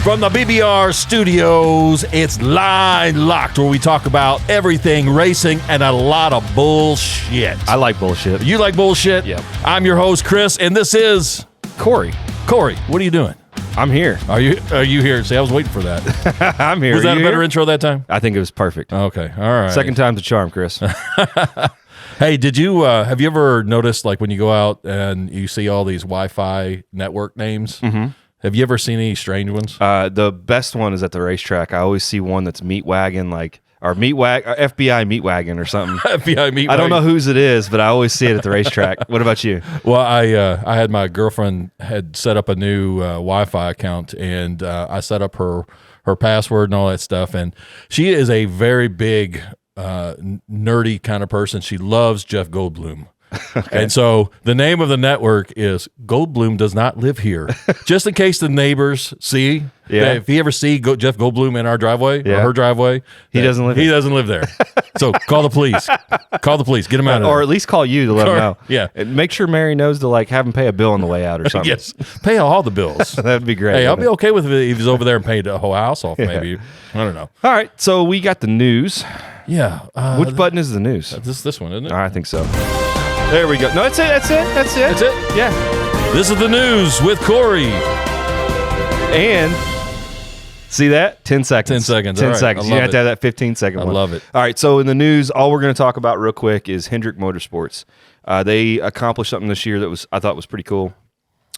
From the BBR studios, it's Line Locked, where we talk about everything racing and a lot of bullshit. I like bullshit. You like bullshit? Yep. I'm your host, Chris, and this is Corey. Corey. What are you doing? I'm here. Are you here? See, I was waiting for that. I'm here. Was that a better intro that time? I think it was perfect. Okay. All right. Second time's a charm, Chris. Hey, did you have you ever noticed, like, when you go out and you see all these Wi-Fi network names? Mm-hmm. Have you ever seen any strange ones? The best one is at the racetrack. I always see one that's Meat Wagon, or FBI Meat Wagon or something. FBI Meat Wagon. I don't know whose it is, but I always see it at the racetrack. What about you? Well, I had my girlfriend had set up a new Wi-Fi account, and I set up her password and all that stuff. And she is a very big nerdy kind of person. She loves Jeff Goldblum. Okay. And so the name of the network is Goldblum Does Not Live Here. Just in case the neighbors see, if you ever see Jeff Goldblum in our driveway or her driveway, he doesn't live there. So call the police. Call the police. Get him out of there. Or at least call you to let him know. Yeah. And make sure Mary knows to have him pay a bill on the way out or something. Yes. Pay all the bills. That'd be great. Hey, I'll be okay with it if he's over there and paid the whole house off, maybe. I don't know. All right. So we got the news. Yeah. Which button is the news? This one, isn't it? I think so. There we go. No, that's it. That's it? Yeah. This is the news with Corey. And see that? 10 seconds. 10 seconds. 10 All right. seconds. You have to have that 15-second one. I love it. All right. So in the news, all we're going to talk about real quick is Hendrick Motorsports. They accomplished something this year that I thought was pretty cool.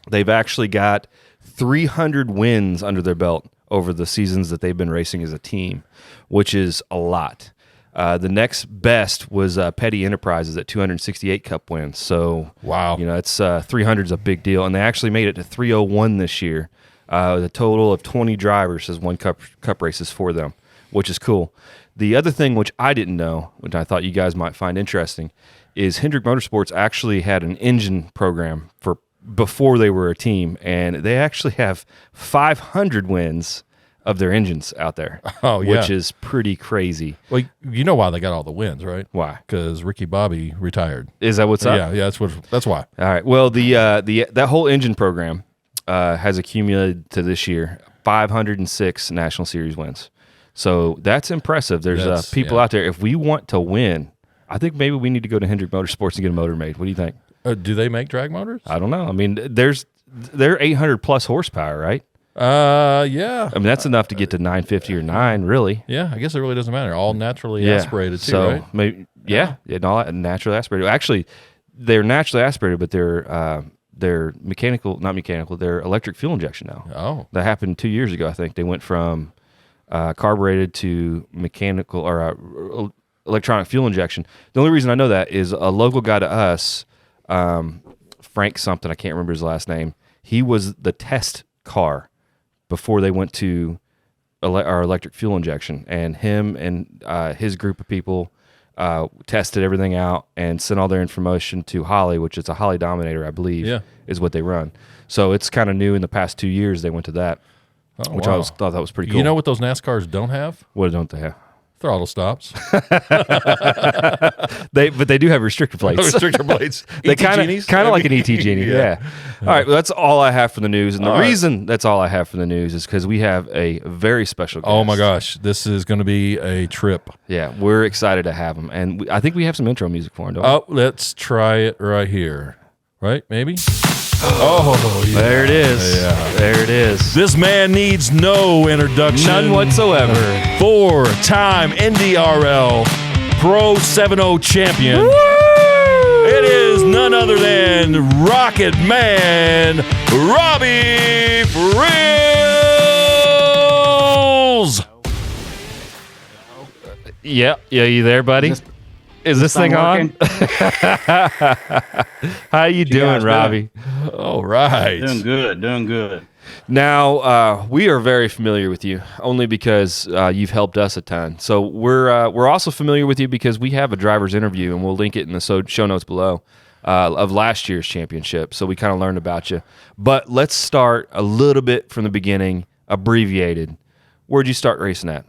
They've actually got 300 wins under their belt over the seasons that they've been racing as a team, which is a lot. The next best was Petty Enterprises at 268 Cup wins. So, wow, it's 300 is a big deal, and they actually made it to 301 this year. The total of 20 drivers has won cup races for them, which is cool. The other thing, which I didn't know, which I thought you guys might find interesting, is Hendrick Motorsports actually had an engine program for before they were a team, and they actually have 500 wins of their engines out there, which is pretty crazy. Well, you know why they got all the wins, right? Why? Because Ricky Bobby retired. Is that what's up? Yeah, that's why. All right. Well, that whole engine program has accumulated to this year 506 National Series wins. So that's impressive. There's people out there. If we want to win, I think maybe we need to go to Hendrick Motorsports and get a motor made. What do you think? Do they make drag motors? I don't know. I mean, they're 800 plus horsepower, right? Yeah. I mean, that's enough to get to 950 or 9, really. Yeah, I guess it really doesn't matter. All naturally aspirated too, so right? Maybe, and all naturally aspirated. Actually, they're naturally aspirated, but they're not mechanical. They're electric fuel injection now. Oh, that happened 2 years ago. I think they went from carbureted to mechanical or electronic fuel injection. The only reason I know that is a local guy to us, Frank something. I can't remember his last name. He was the test car before they went to our electric fuel injection, and him and his group of people tested everything out and sent all their information to Holly, which is a Holly Dominator, I believe, is what they run. So it's kind of new. In the past 2 years, they went to that, which I thought that was pretty cool. You know what those NASCARs don't have? What don't they have? Throttle stops. But they do have restrictor plates. Restrictor plates. They kind of like an ET Genie. Yeah. All right. Well, that's all I have for the news, and the reason that's all I have for the news is because we have a very special guest. Oh my gosh, this is going to be a trip. Yeah, we're excited to have him, and I think we have some intro music for him. Don't we? Let's try it right here. Right? Maybe. Oh, yeah. There it is. Yeah. There it is. This man needs no introduction. None whatsoever. 4-time NDRL Pro 7.0 champion. Woo! It is none other than Rocketman Robbie Freels. Yeah, you there, buddy? Is this thing on? How you doing, Robbie? All right. Doing good. Now, we are very familiar with you, only because you've helped us a ton. So we're also familiar with you because we have a driver's interview, and we'll link it in the show notes below, of last year's championship. So we kind of learned about you. But let's start a little bit from the beginning, abbreviated. Where'd you start racing at?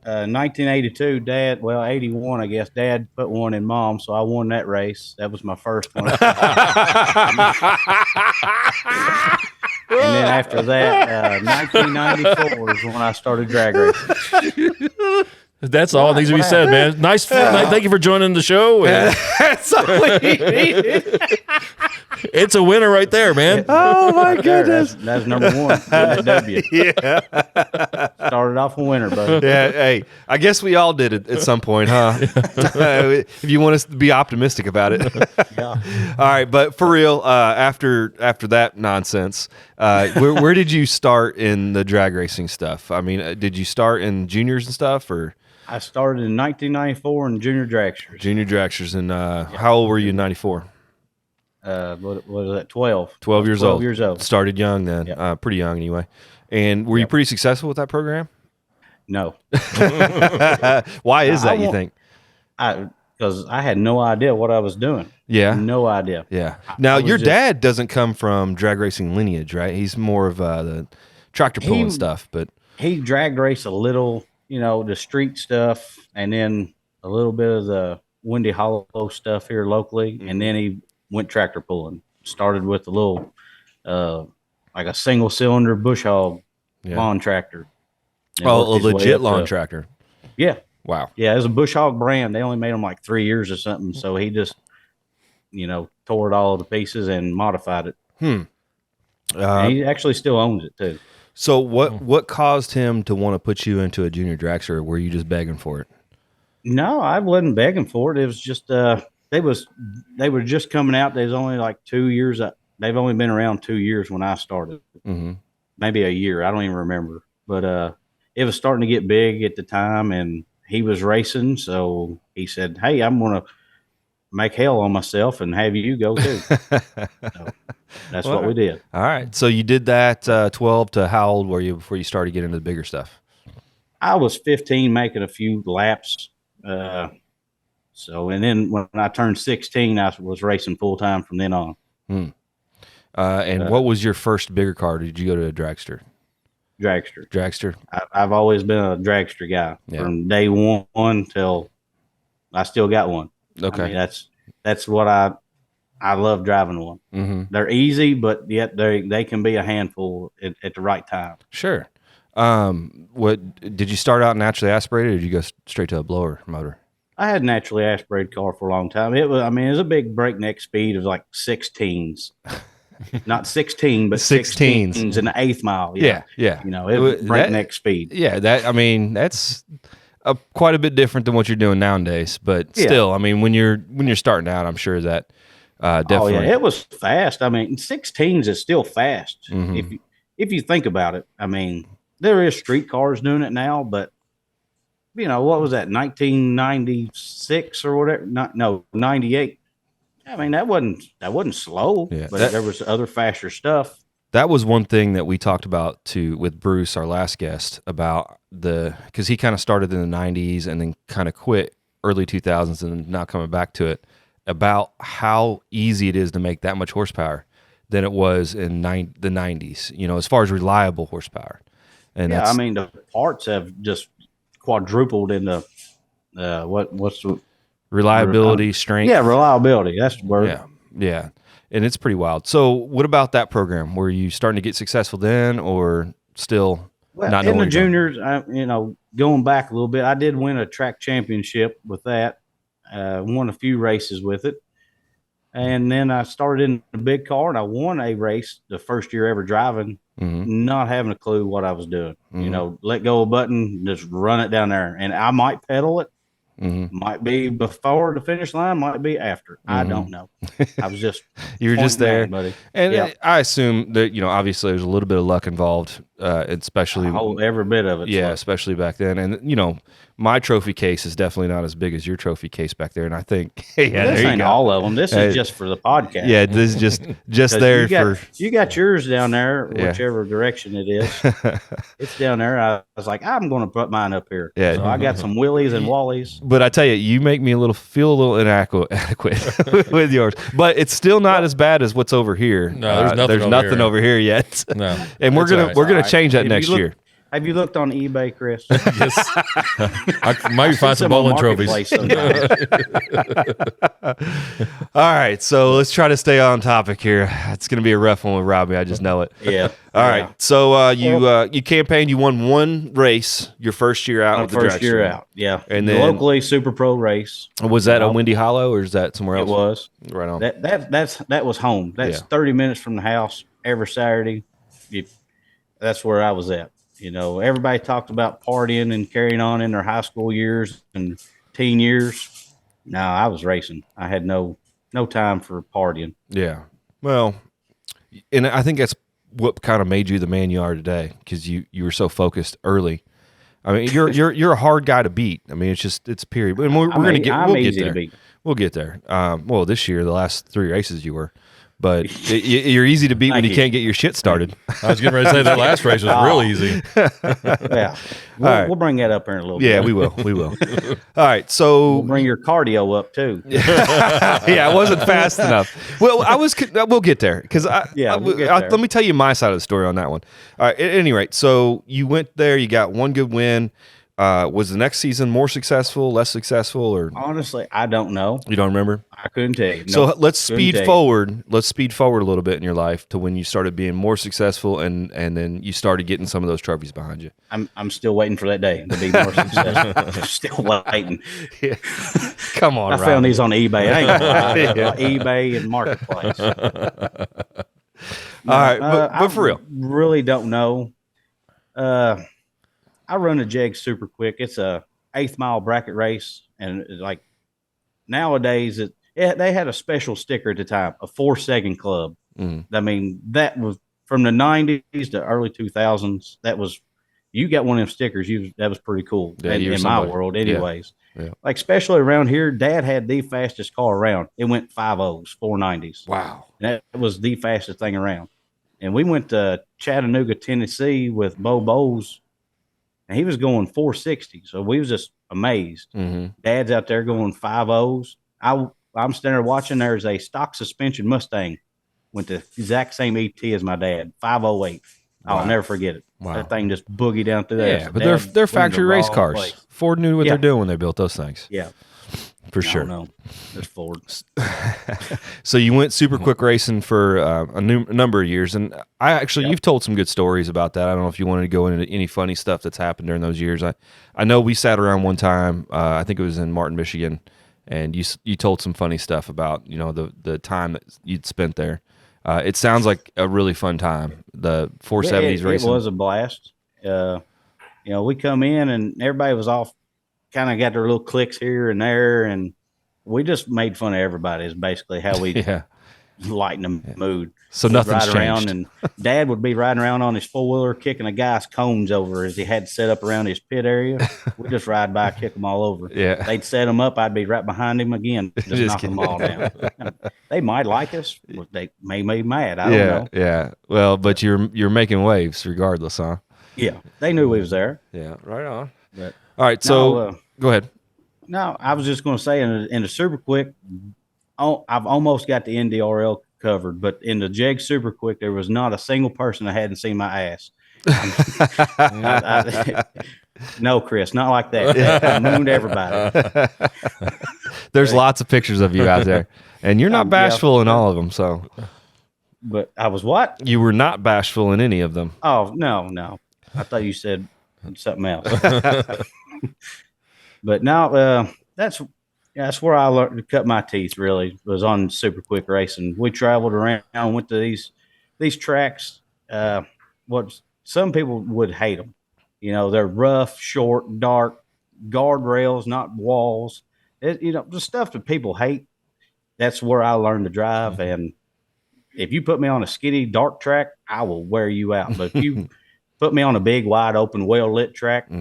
1982, Dad, 81, I guess. Dad put one in Mom, so I won that race. That was my first one. And then after that, 1994 is when I started drag racing. That's all needs to be said, man. Nice. Thank you for joining the show. And That's all we needed. it's a winner right there, man. Oh my goodness. That's number one. That W. Yeah. Started off a winner, buddy. Yeah. Hey, I guess we all did it at some point, huh? If you want us to be optimistic about it. Yeah. All right, but for real, after that nonsense, where did you start in the drag racing stuff? I mean, did you start in juniors and stuff, or I started in 1994 in junior dragsters. junior dragsters? And how old were you in '94? What was that? 12. 12 years 12 old. years old. Started young then, Yep. pretty young anyway. And were you pretty successful with that program? No. Why is that? I You won't- think? Because I had no idea what I was doing. Yeah. No idea. Yeah. Now, I was your just- dad doesn't come from drag racing lineage, right? He's more of the tractor pulling stuff, but He drag raced a little, the street stuff, and then a little bit of the Windy Hollow stuff here locally, and then he went tractor pulling. Started with a little, like a single cylinder bush hog lawn tractor. And a worked his way legit up lawn to- tractor. Yeah. Wow. Yeah, it was a bush hog brand. They only made them like 3 years or something. So he just, tore it all to pieces and modified it. And he actually still owns it too. So what caused him to want to put you into a junior dragster? Or were you just begging for it? No, I wasn't begging for it. It was just they were just coming out. There's only like 2 years. They've only been around 2 years when I started. Mm-hmm. Maybe a year. I don't even remember. But it was starting to get big at the time, and he was racing. So he said, "Hey, I'm going to make hell on myself and have you go too." So that's what we did. All right. So you did that 12 to how old were you before you started getting into the bigger stuff? I was 15 making a few laps. And then when I turned 16, I was racing full time from then on. And what was your first bigger car? Did you go to a dragster? Dragster. Dragster? I've always been a dragster guy from day one till I still got one. Okay. I mean, that's what I love driving one. Mm-hmm. They're easy, but yet they can be a handful at the right time. Sure. What did you start out naturally aspirated, or did you go straight to a blower motor? I had a naturally aspirated car for a long time. It was a big breakneck speed of like 16s. Not 16, but 16s in the 8th mile. Yeah. It was breakneck speed. Yeah, that's quite a bit different than what you're doing nowadays. But still, I mean, when you're starting out, I'm sure that definitely. Oh yeah, it was fast. I mean, 16s is still fast Mm-hmm. if you think about it. I mean, there is street cars doing it now, but what was that? 1996 or whatever? 98. I mean, that wasn't slow, but there was other faster stuff. That was one thing that we talked about with Bruce, our last guest, about because he kind of started in the 90s and then kind of quit early 2000s and not coming back to it, about how easy it is to make that much horsepower than it was in the 90s, as far as reliable horsepower. And I mean, the parts have just quadrupled in the what's the reliability, strength. Yeah, reliability. That's the word. Yeah. And it's pretty wild. So what about that program? Were you starting to get successful then, or still not knowing? In the juniors, going back a little bit, I did win a track championship with that. Won a few races with it. And then I started in a big car, and I won a race the first year ever driving, not having a clue what I was doing. Let go of a button, just run it down there. And I might pedal it. Might be before the finish line, might be after. I don't know. I was just you were just there, buddy. And I assume that obviously there's a little bit of luck involved, especially every bit of it. Yeah, especially back then. And my trophy case is definitely not as big as your trophy case back there. And I think, this ain't all of them. This is just for the podcast. Yeah, this is just there you got yours down there, whichever direction it is. It's down there. I was like, I'm going to put mine up here. Yeah. So I got some Willies and Wallies. But I tell you, you make me feel a little inadequate with yours. But it's still not as bad as what's over here. No, there's nothing over here yet. No, and we're gonna change that next year. Have you looked on eBay, Chris? Yes. I maybe find some bowling trophies. All right, so let's try to stay on topic here. It's going to be a rough one with Robbie. I just know it. Yeah. All right. So you campaigned. You won one race your first year out. My with the first drag year strip. out. Yeah. And the then locally Super Pro race. Was that a Windy Hollow or is that somewhere else? It was. Right on. That was home. That's 30 minutes from the house every Saturday. That's where I was at. You know, everybody talked about partying and carrying on in their high school years and teen years. No, I was racing. I had no time for partying. Yeah. Well, and I think that's what kind of made you the man you are today, because you were so focused early. I mean, you're a hard guy to beat. I mean, it's period. And we'll get there. We'll get there. Well, this year, the last 3 races you were. But you're easy to beat when you can't get your shit started. I was getting ready to say that last race was real easy. Yeah. We'll bring that up in a little bit. Yeah, we will. We will. All right. So we'll bring your cardio up too. Yeah, I wasn't fast enough. Well, we'll get there because let me tell you my side of the story on that one. All right. At any rate, so you went there, you got one good win. Was the next season more successful, less successful, or honestly, I don't know. You don't remember? I couldn't tell you. So let's speed forward. Let's speed forward a little bit in your life to when you started being more successful, and then you started getting some of those trophies behind you. I'm still waiting for that day to be more successful. Still waiting. Yeah. Come on, I found these on eBay. I ain't gonna lie. eBay and Marketplace. All right, but for real, really don't know. I run a Jag super quick. It's a 1/8 mile bracket race, and like nowadays, they had a special sticker at the time, a 4-second club. I mean, that was from the 90s to early 2000s. That was, you got one of them stickers. That was pretty cool in my world, anyways. Yeah. Like especially around here, Dad had the fastest car around. It went 5.0s, 490s. Wow, and that was the fastest thing around. And we went to Chattanooga, Tennessee with Bo Bowes. And he was going 460, so we was just amazed. Dad's out there going 5.0s. I'm standing there watching. There's a stock suspension Mustang, went the exact same ET as my dad, 508. Wow. I'll never forget it. Wow. That thing just boogied down through there. Yeah, but they're factory race cars. Place. Ford knew what they're doing when they built those things. Yeah. For sure. No, there's Ford. So you went super quick racing for a number of years, and you've told some good stories about that. I don't know if you wanted to go into any funny stuff that's happened during those years. I know we sat around one time. I think it was in Martin, Michigan, and you told some funny stuff about the time that you'd spent there. It sounds like a really fun time. The 470s racing. It was a blast. We come in and everybody was off. Kind of got their little clicks here and there, and we just made fun of everybody. Is basically how we lighten the mood. So nothing's changed. Around, and Dad would be riding around on his 4-wheeler, kicking a guy's cones over as he had set up around his pit area. We just ride by, kick them all over. Yeah, they'd set them up. I'd be right behind him again, just knock them all down. They might like us. They may be mad. I don't know. Yeah. Well, but you're making waves regardless, huh? Yeah, they knew we was there. Yeah, right on. But all right, so go ahead. No, I was just going to say in the super quick, I've almost got the NDRL covered, but in the Jag super quick, there was not a single person that hadn't seen my ass. No, Chris, not like that. I mooned everybody. There's lots of pictures of you out there, and you're not bashful in all of them. So, but I was what? You were not bashful in any of them. Oh no, I thought you said something else. But now that's where I learned to cut my teeth. Really, was on super quick racing. We traveled around, went to these tracks. What some people would hate them. They're rough, short, dark, guardrails, not walls. The stuff that people hate. That's where I learned to drive. And if you put me on a skinny, dark track, I will wear you out. But if you put me on a big, wide open, well lit track,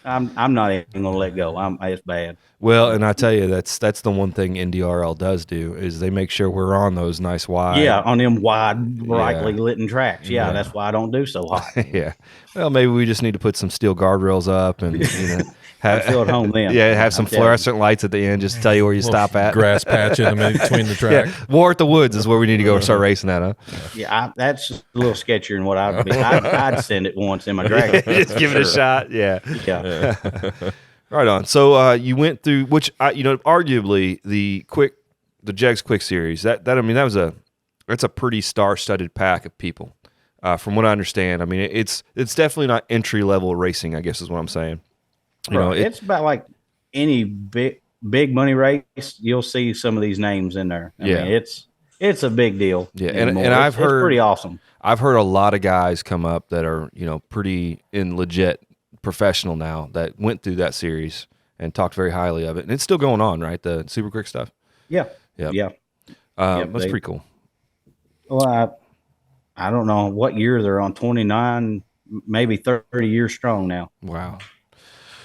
I'm not even gonna let go. It's bad. Well, and I tell you, that's the one thing NDRL does do is they make sure we're on those nice wide. Yeah, on them wide, brightly lit tracks. Yeah, that's why I don't do so hot. Yeah. Well, maybe we just need to put some steel guardrails up and I feel at home then. Yeah, have some fluorescent lights at the end just to tell you where you stop at. Grass patch in between the track. Yeah. War at the Woods is where we need to go start racing at, huh? Yeah, that's a little sketchier than what I'd be. I'd send it once in my drag. Just give it a shot. Yeah. Yeah. Right on. So you went through, which arguably the Jegs Quick Series. That's a pretty star-studded pack of people, from what I understand. I mean, it's definitely not entry level racing, I guess is what I'm saying. It's about like any big money race. You'll see some of these names in there. I mean, it's a big deal. Yeah, and I've heard it's pretty awesome. I've heard a lot of guys come up that are pretty legit professional now that went through that series and talked very highly of it, and it's still going on, right? The super quick stuff. Yeah. That's pretty cool. Well, I don't know what year they're on. 29, maybe 30 years strong now. Wow.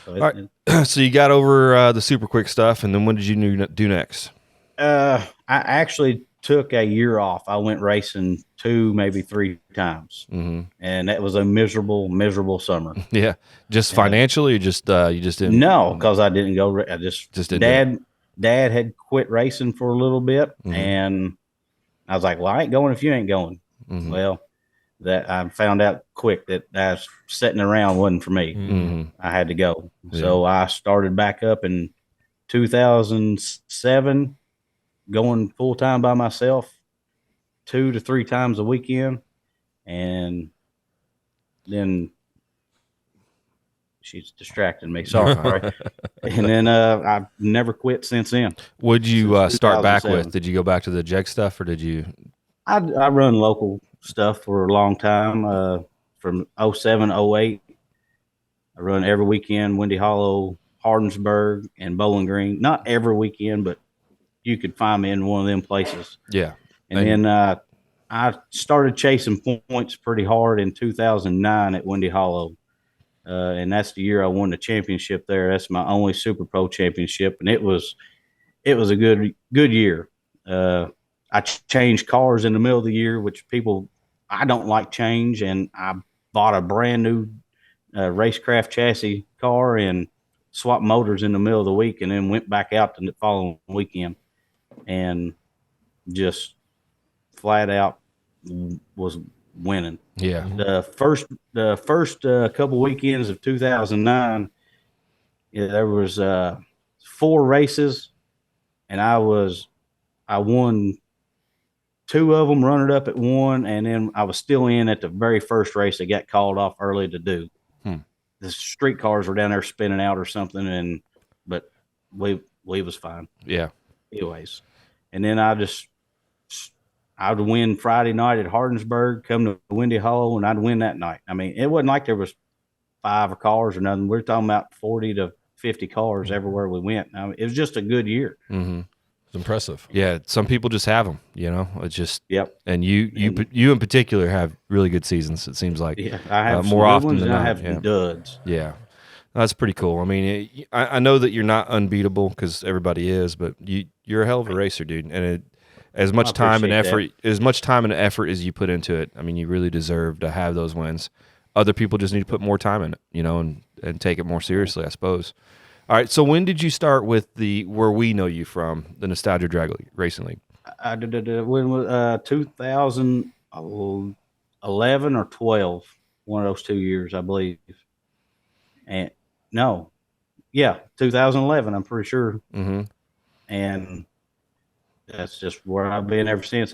So, all right. So you got over the super quick stuff, and then what did you do next? I actually took a year off. I went racing 2, maybe 3 times, and that was a miserable summer. Yeah, just financially, or just you just didn't. No, because I didn't go. I just didn't. Dad had quit racing for a little bit, and I was like, "Well, I ain't going if you ain't going." Well, that I found out quick that sitting around wasn't for me. I had to go, so I started back up in 2007. Going full time by myself 2 to 3 times a weekend. And then she's distracting me. Sorry. And then I've never quit since then. What'd you start back with? Did you go back to the Jag stuff, or did you? I run local stuff for a long time. From 07, 08. I run every weekend, Windy Hollow, Hardinsburg, and Bowling Green. Not every weekend, but you could find me in one of them places. Yeah. And then I started chasing points pretty hard in 2009 at Windy Hollow. And that's the year I won the championship there. That's my only Super Pro championship. And it was a good year. I changed cars in the middle of the year, which I don't like change. And I bought a brand new racecraft chassis car and swapped motors in the middle of the week, and then went back out the following weekend. And just flat out was winning. Yeah. The first couple weekends of 2009, there was 4 races, and I won 2 of them, runner up at 1, and then I was still in at the very first race. I got called off early to do. The street cars were down there spinning out or something, but we was fine. Yeah. Anyways, and then I would win Friday night at Hardinsburg, come to Windy Hollow, and I'd win that night. I mean, it wasn't like there was 5 cars or nothing. We're talking about 40 to 50 cars everywhere we went. I mean, it was just a good year. It's impressive. Yeah, some people just have them. It's just And you in particular have really good seasons. It seems like I have more often ones than and not. I have some duds. Yeah. That's pretty cool. I mean, I know that you're not unbeatable because everybody is, but you're a hell of a racer, dude. And as much time and effort as you put into it, I mean, you really deserve to have those wins. Other people just need to put more time in it, and take it more seriously, I suppose. All right. So when did you start with where we know you from, the Nostalgia Drag Racing League? I did when was 2011 or 12, one of those 2 years, I believe. And 2011, I'm pretty sure. And that's just where I've been ever since.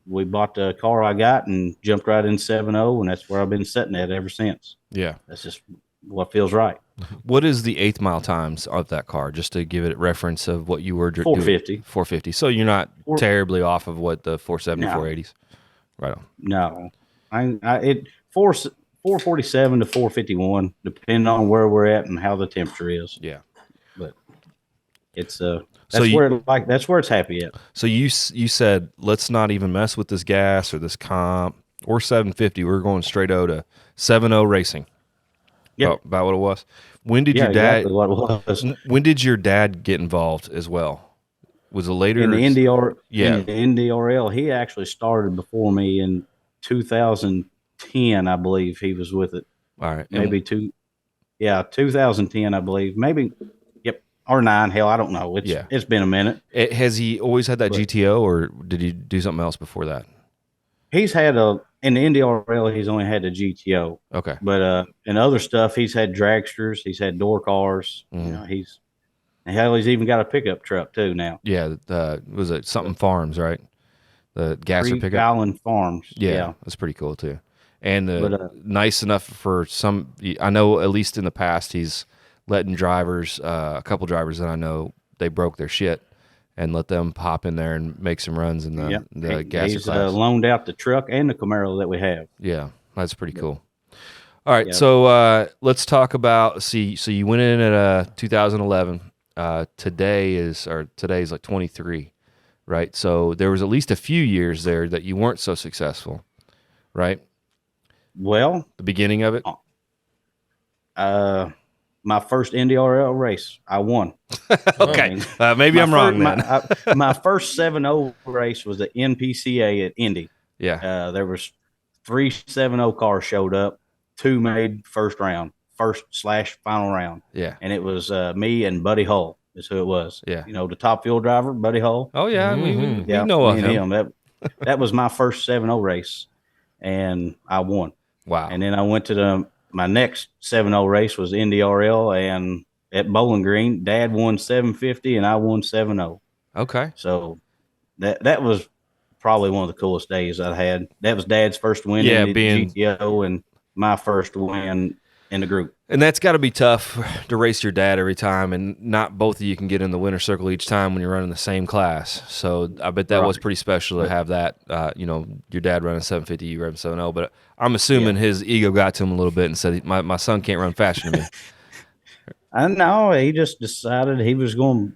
We bought the car I got and jumped right in 7.0, and that's where I've been sitting at ever since. Yeah. That's just what feels right. What is the 8th mile times of that car, just to give it reference of what you were 450. doing? 450. So you're not terribly off of what the 470, 480s? Right on. No. 447 to 451, depending on where we're at and how the temperature is. Yeah. But it's that's where it's happy at. So you said, let's not even mess with this gas or this comp or 750. We're going straight out to 7.0 racing. Yep. About what it was. When did Yeah, your dad? exactly what it was. When did your dad get involved as well? Was it later? In the Yeah. in the NDRL, he actually started before me in 2010, I believe he was with it. All right. Maybe 2010, I believe. Maybe, yep, or 9. Hell, I don't know. It's been a minute. Has he always had that GTO, or did he do something else before that? He's had in the NDRL, he's only had the GTO. Okay. But in other stuff, he's had dragsters, he's had door cars. Mm-hmm. You know, he's even got a pickup truck too now. Yeah. Was it something farms, right? The gasser pickup. Gallon Farms. Yeah, that's pretty cool too. And nice enough for some. I know at least in the past he's letting drivers, a couple drivers that I know, they broke their shit and let them hop in there and make some runs in the gasser He's class. loaned out the truck and the Camaro that we have. Yeah, that's pretty cool. All right, so let's talk about. So you went in at 2011. Today's like 23, right? So there was at least a few years there that you weren't so successful, right? Well, The beginning of it. My first NDRL race, I won. Okay, maybe I'm wrong then. My first 7-0 race was the NPCA at Indy. Yeah. There was 3 7-0 cars showed up. 2 made first/final round. Yeah. And it was me and Buddy Hull is who it was. Yeah. You know, the top fuel driver, Buddy Hull. Oh yeah, Mm-hmm. we know of him. That was my first 7-0 race, and I won. Wow. And then I went to my next 7-0 race was NDRL, and at Bowling Green, Dad won 750 and I won 7-0. Okay. So that was probably one of the coolest days I had. That was Dad's first win in the GTO and my first win in the group. And that's got to be tough to race your dad every time, and not both of you can get in the winner's circle each time when you're running the same class. So I bet that was pretty special to have that. Your dad running 750, you running 7.0. But I'm assuming his ego got to him a little bit and said, "My son can't run faster than me." I know. He just decided he was going to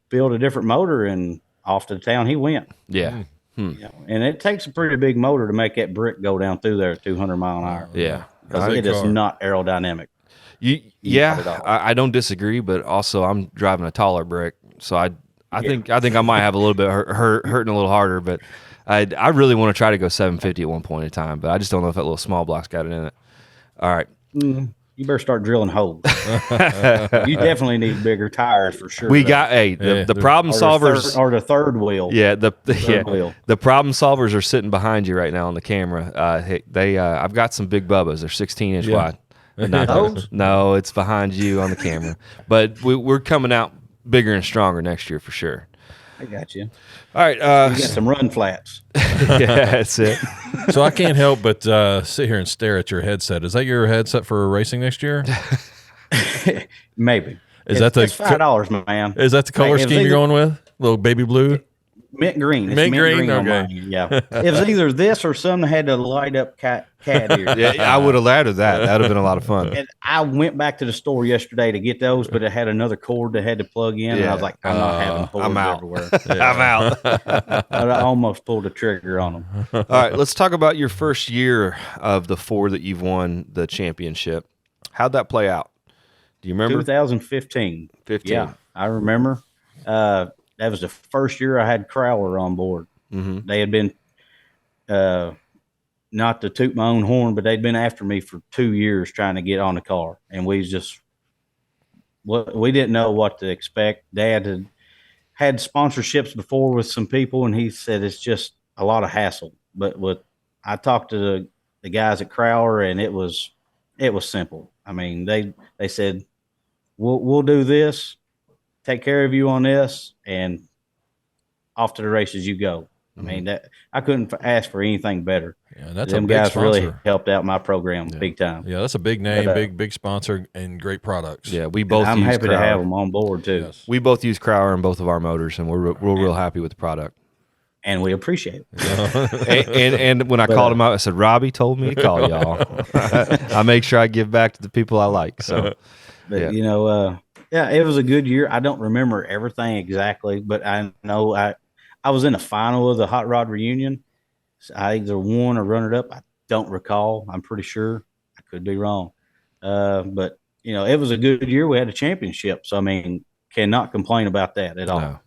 build a different motor, and off to the town he went. Yeah. And it takes a pretty big motor to make that brick go down through there at 200 mile an hour. Yeah. Because it is not aerodynamic. I don't disagree, but also I'm driving a taller brick, so I think I might have a little bit hurting a little harder, but I really want to try to go 750 at one point in time, but I just don't know if that little small block's got it in it. All right. You better start drilling holes. You definitely need bigger tires for sure. We got the problem solvers or the third wheel. Yeah, the wheel. The problem solvers are sitting behind you right now on the camera. I've got some big Bubbas. They're 16-inch wide. Not those? No, it's behind you on the camera. But we're coming out bigger and stronger next year for sure. I got you. All right. You got some run flats. Yeah, that's it. So I can't help but sit here and stare at your headset. Is that your headset for racing next year? Maybe. It's $5, man. Is that the color scheme you're going with? Little baby blue? Mint green. It's mint green? on Okay. mine. Yeah. It was either this or something that had to light up cat ears. Yeah, I would have added that. That would have been a lot of fun. And I went back to the store yesterday to get those, but it had another cord that had to plug in. And I was like, I'm not having cords everywhere. I'm out. I almost pulled the trigger on them. All right, let's talk about your first year of the 4 that you've won the championship. How'd that play out? Do you remember? 2015. 15. Yeah, I remember. That was the first year I had Crowler on board. Mm-hmm. They had been, not to toot my own horn, but they'd been after me for 2 years trying to get on the car. And we didn't know what to expect. Dad had sponsorships before with some people, and he said it's just a lot of hassle. But I talked to the guys at Crowler, and it was simple. I mean, they said, we'll do this, take care of you on this, and off to the races you go. I mean, that I couldn't ask for anything better. Yeah, that's them a big guys sponsor. really helped out my program big time. Yeah, that's a big name, big sponsor, and great products. Yeah, we both. I'm use happy Crowler. to have them on board too. Yes. We both use Crowler in both of our motors, and we're real happy with the product. And we appreciate it. and when I called him out, I said, Robbie told me to call y'all. I make sure I give back to the people I like. So, but it was a good year. I don't remember everything exactly, but I know I was in the final of the Hot Rod Reunion. So I either won or runner up. I don't recall. I'm pretty sure. I could be wrong. But it was a good year. We had a championship, so I mean, cannot complain about that at all. No.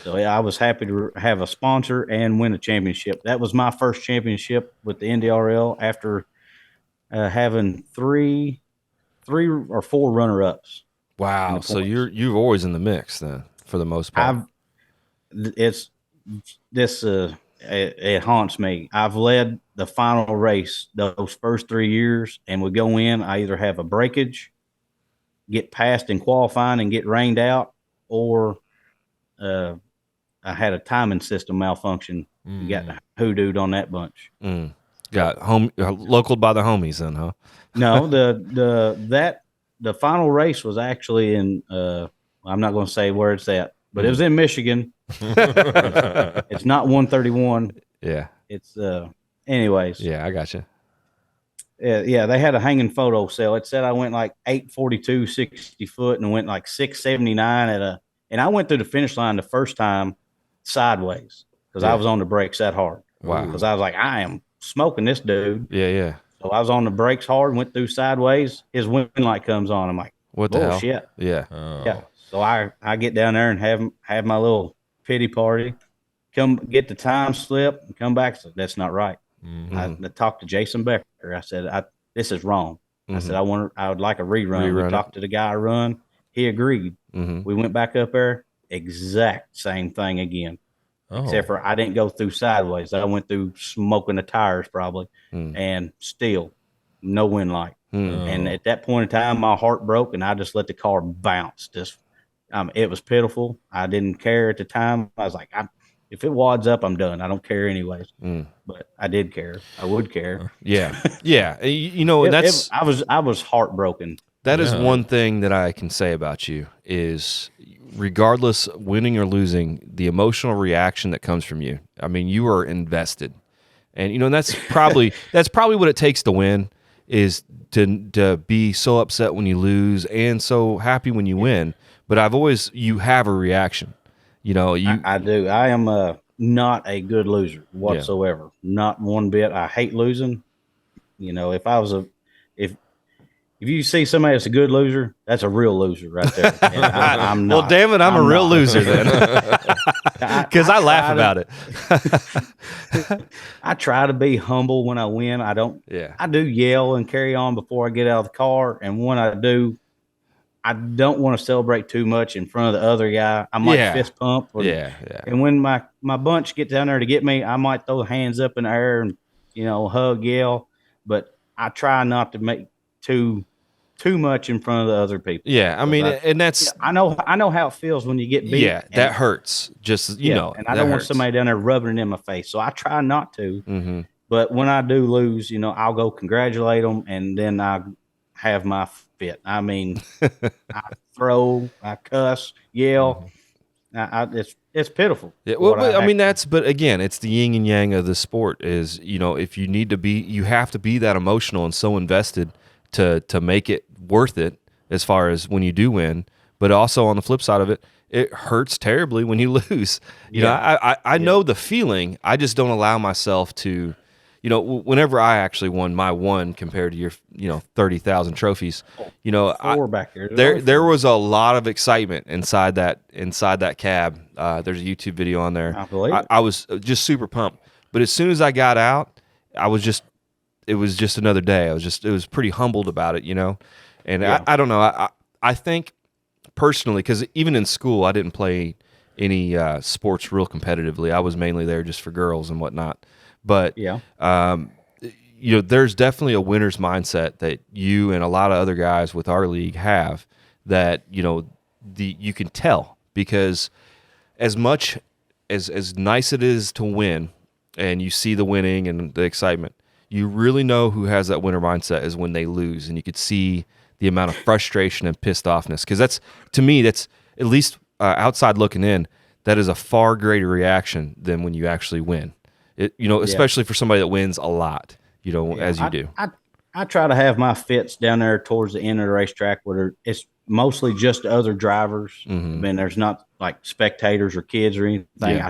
So yeah, I was happy to have a sponsor and win a championship. That was my first championship with the NDRL after having three or four runner-ups. Wow. So you're always in the mix then, for the most part. It haunts me. I've led the final race those first 3 years, and we go in. I either have a breakage, get passed in qualifying, and get rained out, or I had a timing system malfunction. Got hoodooed on that bunch. Got local by the homies then, huh? No, the final race was actually in. I'm not going to say where it's at, but it was in Michigan. It's not 131. Yeah. It's anyways. Yeah, I got you. Yeah, they had a hanging photo cell. It said I went like 842, 60 foot, and went like 679 and I went through the finish line the first time sideways because I was on the brakes that hard. Wow. Because I was like, I am smoking this dude. Yeah. So I was on the brakes hard, went through sideways. His wind light comes on. I'm like, what the hell? Shit. Yeah. Oh. Yeah. So I get down there and have my little pity party, come get the time slip and come back. So that's not right. I talked to Jason Becker. I said, this is wrong. I said, I would like a rerun. We talked to the guy I run. He agreed. We went back up there, exact same thing again. Except for I didn't go through sideways. I went through smoking the tires probably, and still no wind light. And at that point in time, my heart broke, and I just let the car bounce. It was pitiful. I didn't care at the time. I was like, if it wads up, I'm done. I don't care anyways. But I did care. I would care. Yeah. Yeah. I was heartbroken. That is one thing that I can say about you is regardless winning or losing, the emotional reaction that comes from you. I mean, you are invested. And that's probably what it takes to win, is to be so upset when you lose and so happy when you win. But you have a reaction. I do. I am not a good loser whatsoever. Not one bit. I hate losing. If you see somebody that's a good loser, that's a real loser right there. And I'm not. Well, damn it, I'm a real loser then, because I laugh about it. I try to be humble when I win. I don't. Yeah. I do yell and carry on before I get out of the car, and when I do, I don't want to celebrate too much in front of the other guy. I might fist pump. And when my bunch get down there to get me, I might throw hands up in the air and hug, yell. But I try not to make too much in front of the other people. Yeah, I mean, and that's I know how it feels when you get beat. Yeah, that hurts. Just and I don't want somebody down there rubbing it in my face, so I try not to. But when I do lose, I'll go congratulate them, and then I have my fit. I mean, I throw, I cuss, yell. It's pitiful. Yeah, well, I mean, but again, it's the yin and yang of the sport. Is if you need to be, you have to be that emotional and so invested to make it worth it as far as when you do win. But also on the flip side of it, it hurts terribly when you lose. I know the feeling. I just don't allow myself to, whenever I actually won my one compared to your, 30,000 trophies, back there was a lot of excitement inside that cab. There's a YouTube video on there. I believe it. I was just super pumped. But as soon as I got out, it was just another day. It was pretty humbled about it, and I don't know. I think personally, because even in school, I didn't play any sports real competitively. I was mainly there just for girls and whatnot. But there's definitely a winner's mindset that you and a lot of other guys with our league have. That you can tell, because as much as nice it is to win, and you see the winning and the excitement, you really know who has that winner mindset is when they lose, and you could see the amount of frustration and pissed offness. Because that's at least outside looking in, that is a far greater reaction than when you actually win. Especially for somebody that wins a lot, as you do. I try to have my fits down there towards the end of the racetrack where it's mostly just other drivers. I mean, there's not like spectators or kids or anything,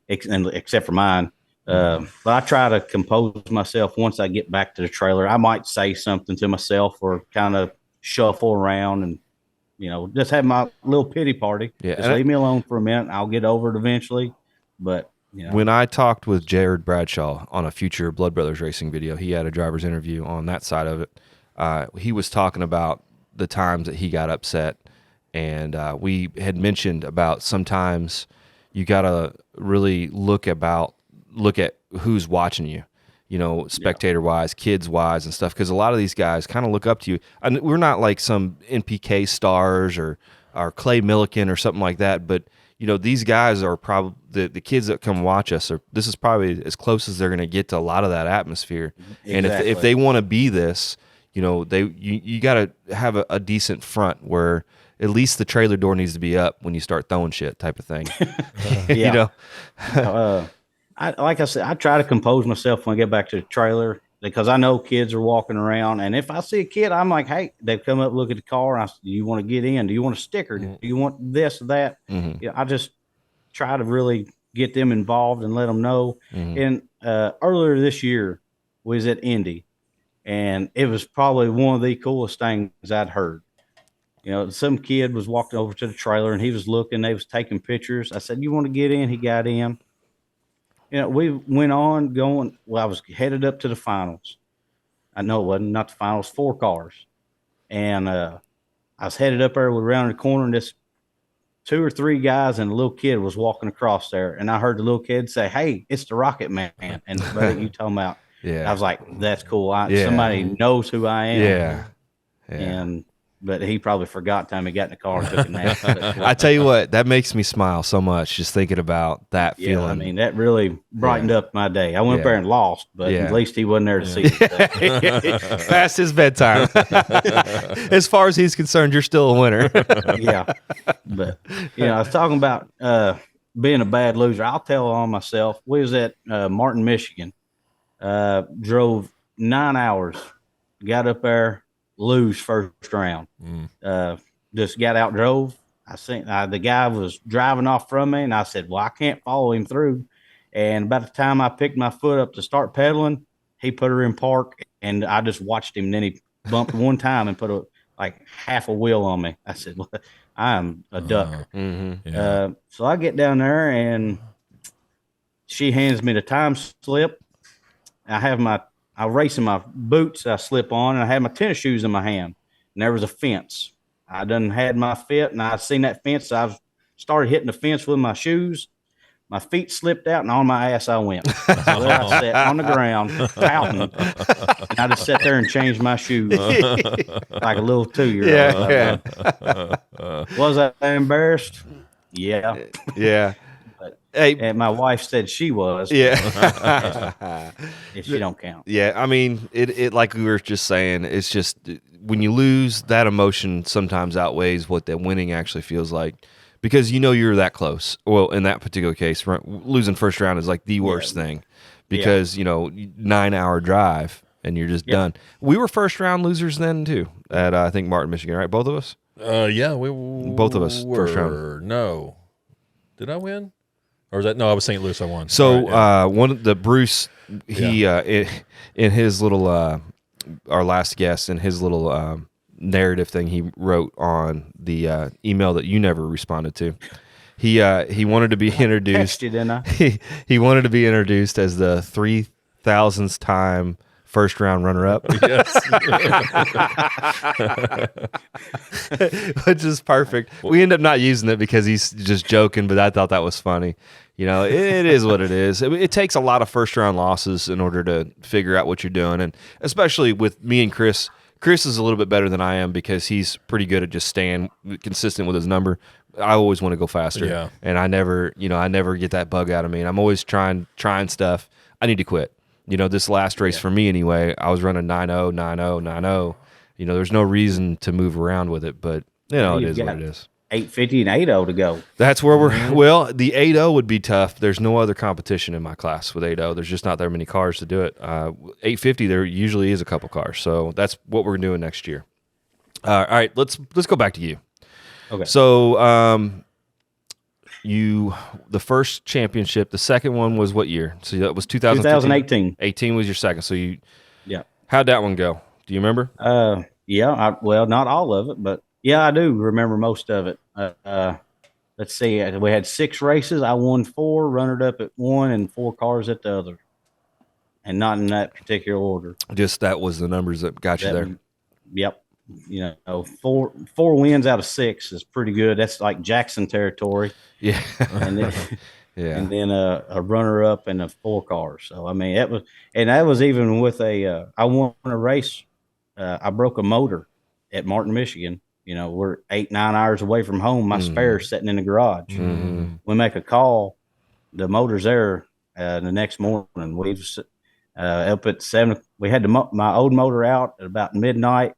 except for mine. But I try to compose myself once I get back to the trailer. I might say something to myself or kind of shuffle around and, just have my little pity party. Yeah, Just leave me alone for a minute. I'll get over it eventually. But, when I talked with Jared Bradshaw on a future Blood Brothers racing video, he had a driver's interview on that side of it. He was talking about the times that he got upset, and we had mentioned about sometimes you got to really look at who's watching you, spectator wise, kids wise, and stuff. Because a lot of these guys kind of look up to you. And we're not like some NPK stars or Clay Milliken or something like that, but these guys are probably the kids that come watch us. This is probably as close as they're going to get to a lot of that atmosphere. Exactly. And if they want to be this, you got to have a decent front where at least the trailer door needs to be up when you start throwing shit, type of thing. Like I said, I try to compose myself when I get back to the trailer because I know kids are walking around. And if I see a kid, I'm like, hey, they come up, look at the car. And I say, do you want to get in? Do you want a sticker? Do you want this or that? Mm-hmm. I just try to really get them involved and let them know. Mm-hmm. And earlier this year was at Indy, and it was probably one of the coolest things I'd heard. Some kid was walking over to the trailer and he was looking, they was taking pictures. I said, you want to get in? He got in. We went on going. Well, I was headed up to the finals. I know it wasn't, not the finals, 4 cars. And I was headed up there around the corner, and this 2 or 3 guys and a little kid was walking across there. And I heard the little kid say, hey, it's the Rocketman. And brother, you talking about, I was like, that's cool. Somebody knows who I am. Yeah. But he probably forgot time he got in the car and took a nap. I tell you what, that makes me smile so much just thinking about that feeling. I mean, that really brightened up my day. I went up there and lost, but at least he wasn't there to see it. Past his bedtime. As far as he's concerned, you're still a winner. Yeah. But, I was talking about being a bad loser. I'll tell on myself. We was at Martin, Michigan. Drove 9 hours, got up there, lose first round. Just got out, drove. I seen the guy was driving off from me, and I said, well, I can't follow him through. And by the time I picked my foot up to start pedaling, he put her in park, and I just watched him. And then he bumped one time and put like half a wheel on me. I said, well, I am a duck. So I get down there, and she hands me the time slip. I race in my boots I slip on, and I had my tennis shoes in my hand, and there was a fence. I done had my fit, and I seen that fence. So I started hitting the fence with my shoes. My feet slipped out, and on my ass I went. So there I sat on the ground, pouting, and I just sat there and changed my shoes like a little 2-year-old. Was I embarrassed? Yeah. Yeah. Hey, and my wife said she was. Yeah. If she don't count. Yeah, I mean, it like we were just saying, it's just when you lose, that emotion sometimes outweighs what that winning actually feels like, because you're that close. Well, in that particular case, losing first round is like the worst thing, because 9-hour drive and you're just done. We were first round losers then too at I think Martin, Michigan, right? Both of us. Both of us first round. No, did I win? Or was that no? I was St. Louis. I won. So one of the Bruce, he in his little our last guest, in his little narrative thing he wrote on the email that you never responded to, he wanted to be introduced. Didn't I? He wanted to be introduced as the 3,000th time first round runner up. Yes. Which is perfect. We end up not using it because he's just joking, but I thought that was funny. It is what it is. It takes a lot of first round losses in order to figure out what you're doing. And especially with me and Chris is a little bit better than I am because he's pretty good at just staying consistent with his number. I always want to go faster. Yeah. And I never get that bug out of me. And I'm always trying stuff. I need to quit. This last race for me anyway, I was running 9.0, 9.0, 9.0. There's no reason to move around with it, but it is what it is. 850 and 80 to go. That's where well, the 80 would be tough. There's no other competition in my class with 80. There's just not that many cars to do it. 850, there usually is a couple cars. So that's what we're doing next year. All right, let's go back to you. Okay. So the first championship. The second one was what year? So that was 2018. 18 was your second. So how'd that one go? Do you remember? Well, not all of it, but I do remember most of it. Let's see. We had 6 races. I won 4, runner up at 1, and 4 cars at the other, and not in that particular order. Just that was the numbers that got you there. Yep. 4 wins out of 6 is pretty good. That's like Jackson territory. Yeah. And then, and then a runner up and 4 cars. So I mean, that was even with I won a race. I broke a motor at Martin, Michigan. We're 8-9 hours away from home. My Spire's sitting in the garage. We make a call. The motor's there the next morning. We've up at 7. We had my old motor out at about midnight,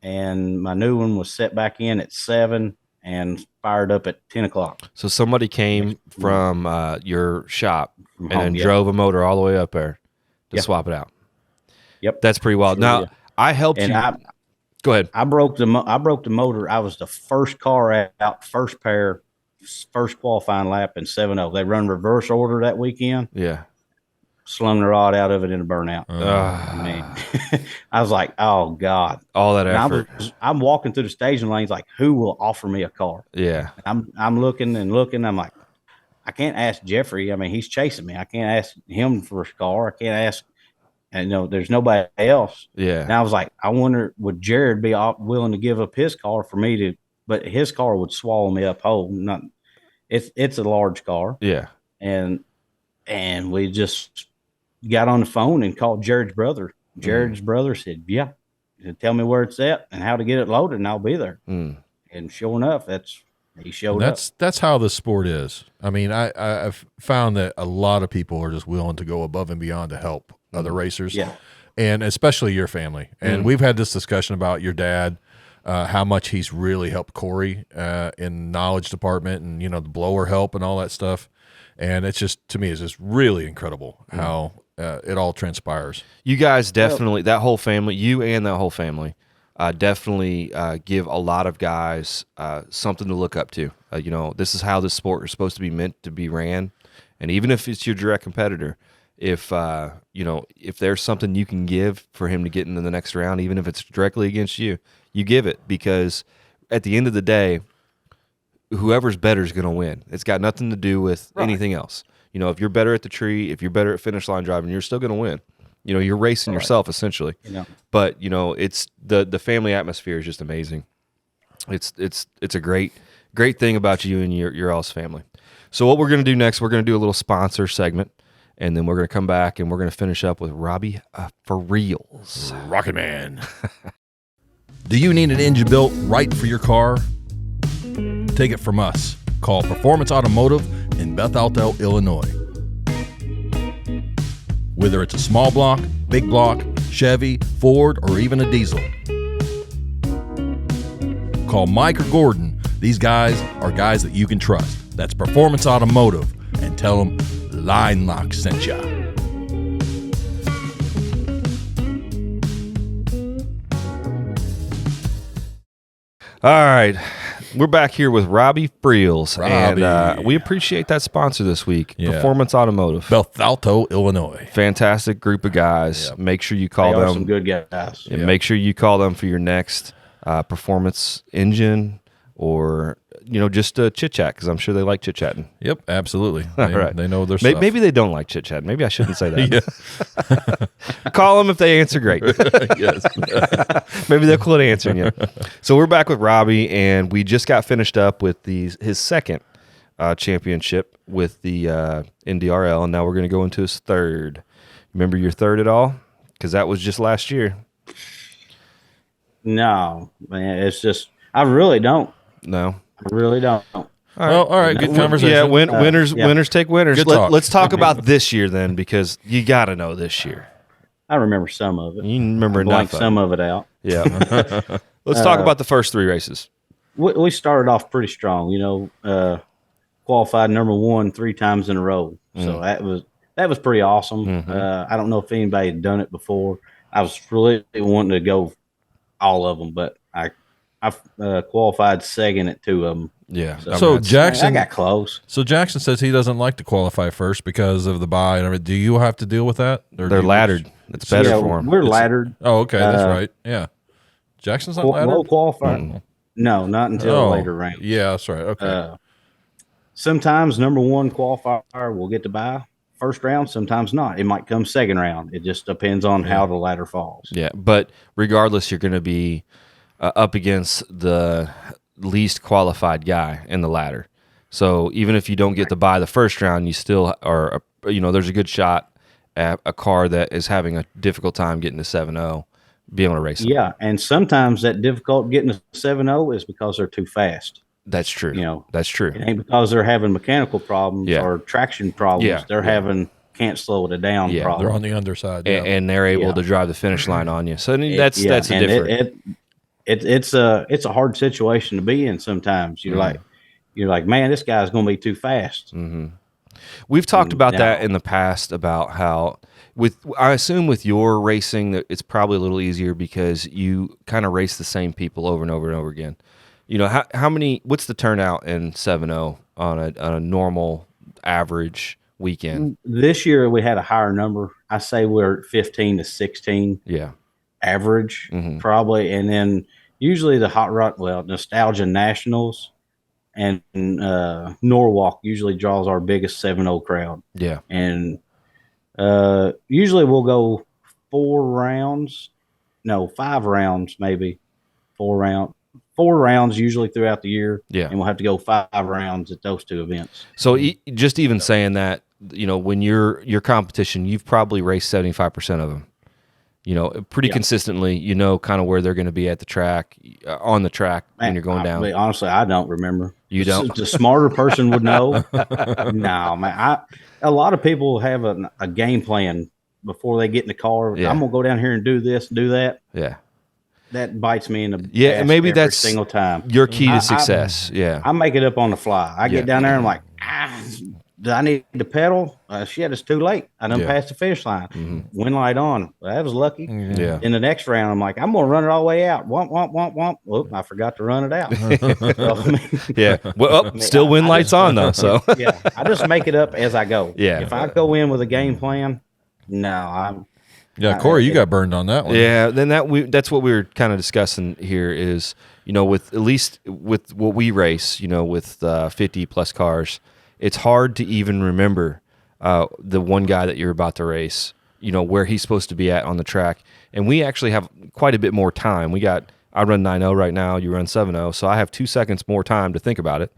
and my new one was set back in at 7 and fired up at 10 o'clock. So somebody came from your shop and then drove a motor all the way up there to swap it out. Yep. That's pretty wild. Now, I helped you. Go ahead. I broke the motor. I was the first car out, first pair, first qualifying lap in 7-0. They run reverse order that weekend. Yeah. Slung the rod out of it in a burnout. I mean, I was like, oh God. All that effort. I'm walking through the staging lanes like, who will offer me a car? Yeah. I'm looking and looking. I'm like, I can't ask Jeffrey. I mean, he's chasing me. I can't ask him for a car. I can't ask. And there's nobody else. Yeah. And I was like, I wonder, would Jared be willing to give up his car for me to? But his car would swallow me up whole. It's a large car. Yeah. And we just got on the phone and called Jared's brother. Jared's brother said, "Yeah, tell me where it's at and how to get it loaded, and I'll be there." And sure enough, he showed up. That's how the sport is. I mean, I've found that a lot of people are just willing to go above and beyond to help other racers, and especially your family. And we've had this discussion about your dad, how much he's really helped Corey in knowledge department, and the blower help and all that stuff. And it's just, to me, it's just really incredible how it all transpires. You guys definitely, that whole family, you and that whole family, definitely give a lot of guys something to look up to. This is how this sport is supposed to be meant to be ran. And even if it's your direct competitor, if there's something you can give for him to get into the next round, even if it's directly against you, you give it, because at the end of the day, whoever's better is going to win. It's got nothing to do with anything else. If you're better at the tree, if you're better at finish line driving, you're still going to win. You're racing yourself essentially. But it's the family atmosphere is just amazing. It's a great thing about you and your all's family. So what we're going to do next, we're going to do a little sponsor segment, and then we're going to come back and we're going to finish up with Robbie Freels. Rocketman. Do you need an engine built right for your car? Take it from us. Call Performance Automotive in Bethalto, Illinois. Whether it's a small block, big block, Chevy, Ford, or even a diesel. Call Mike or Gordon. These guys are guys that you can trust. That's Performance Automotive, and tell them Line Lock sent ya. All right. We're back here with Robbie Freels, and we appreciate that sponsor this week, Performance Automotive. Bethalto, Illinois. Fantastic group of guys. Yep. Make sure you call them. Some good guys. And make sure you call them for your next performance engine, or just a chit chat, because I'm sure they like chit chatting. Yep, absolutely. They know their stuff. Maybe they don't like chit chat. Maybe I shouldn't say that. Call them if they answer great. Yes. Maybe they'll quit answering you. So we're back with Robbie, and we just got finished up with his second championship with the NDRL, and now we're going to go into his third. Remember your third at all? Because that was just last year. No, man, it's just I really don't. No. I really don't. All right. Good conversation. Yeah, winners take winners. Let's talk about this year then, because you got to know this year. I remember some of it. You remember enough. Some of it out. Yeah. Let's talk about the first 3 races. We started off pretty strong. Qualified number 1 3 times in a row. So that was pretty awesome. I don't know if anybody had done it before. I was really wanting to go all of them, but I qualified second at 2 of them. Yeah. So Jackson, I got close. So Jackson says he doesn't like to qualify first because of the bye and everything. Do you have to deal with that? Or They're laddered. It's better for them. We're laddered. Oh, okay, that's right. Yeah, Jackson's not laddered. Low qualifier. No, not until later round. Yeah, that's right. Okay. Sometimes number 1 qualifier will get to bye first round. Sometimes not. It might come second round. It just depends on how the ladder falls. Yeah, but regardless, you're going to be up against the least qualified guy in the ladder. So even if you don't get to buy the first round, you still are, there's a good shot at a car that is having a difficult time getting to 7-0, be able to race them. Yeah, and sometimes that difficult getting to 7-0 is because they're too fast. That's true. That's true. It ain't because they're having mechanical problems or traction problems. Yeah. They're having can't slow it down problem. They're on the underside. And they're able to drive the finish line on you. So that's a different. It's a hard situation to be in sometimes. You're like, man, this guy's going to be too fast. Mm-hmm. We've talked about that in the past about how I assume with your racing that it's probably a little easier because you kind of race the same people over and over and over again. What's the turnout in 7-0 on a normal average weekend? This year we had a higher number. I say we're at 15 to 16. Yeah. Average probably. And then usually the Nostalgia Nationals and Norwalk usually draws our biggest 7-0 crowd. Yeah. And usually we'll go 5 rounds, maybe 4 rounds usually throughout the year. Yeah. And we'll have to go 5 rounds at those 2 events. So just even saying that, when your competition, you've probably raced 75% of them. Pretty consistently, kind of where they're going to be at the track, on the track when you're going down. Honestly, I don't remember. You don't? The smarter person would know. No, man. A lot of people have a game plan before they get in the car. Yeah. I'm going to go down here and do this, do that. Yeah. That bites me in the ass maybe every that's single time. Your key to success. I make it up on the fly. I get down there and I'm like, do I need to pedal? Shit, it's too late. I done passed the finish line. Wind light on. Well, that was lucky. Yeah. In the next round, I'm like, I'm going to run it all the way out. Womp, womp, womp, womp. Whoop, I forgot to run it out. Yeah. Well, still wind lights on, though. So yeah, I just make it up as I go. Yeah. If I go in with a game plan, no, Corey, you got burned on that one. Yeah, then that's what we were kind of discussing here is, with at least with what we race, with 50 plus cars, it's hard to even remember the one guy that you're about to race, where he's supposed to be at on the track. And we actually have quite a bit more time. I run 9.0 right now, you run 7.0, so I have 2 seconds more time to think about it.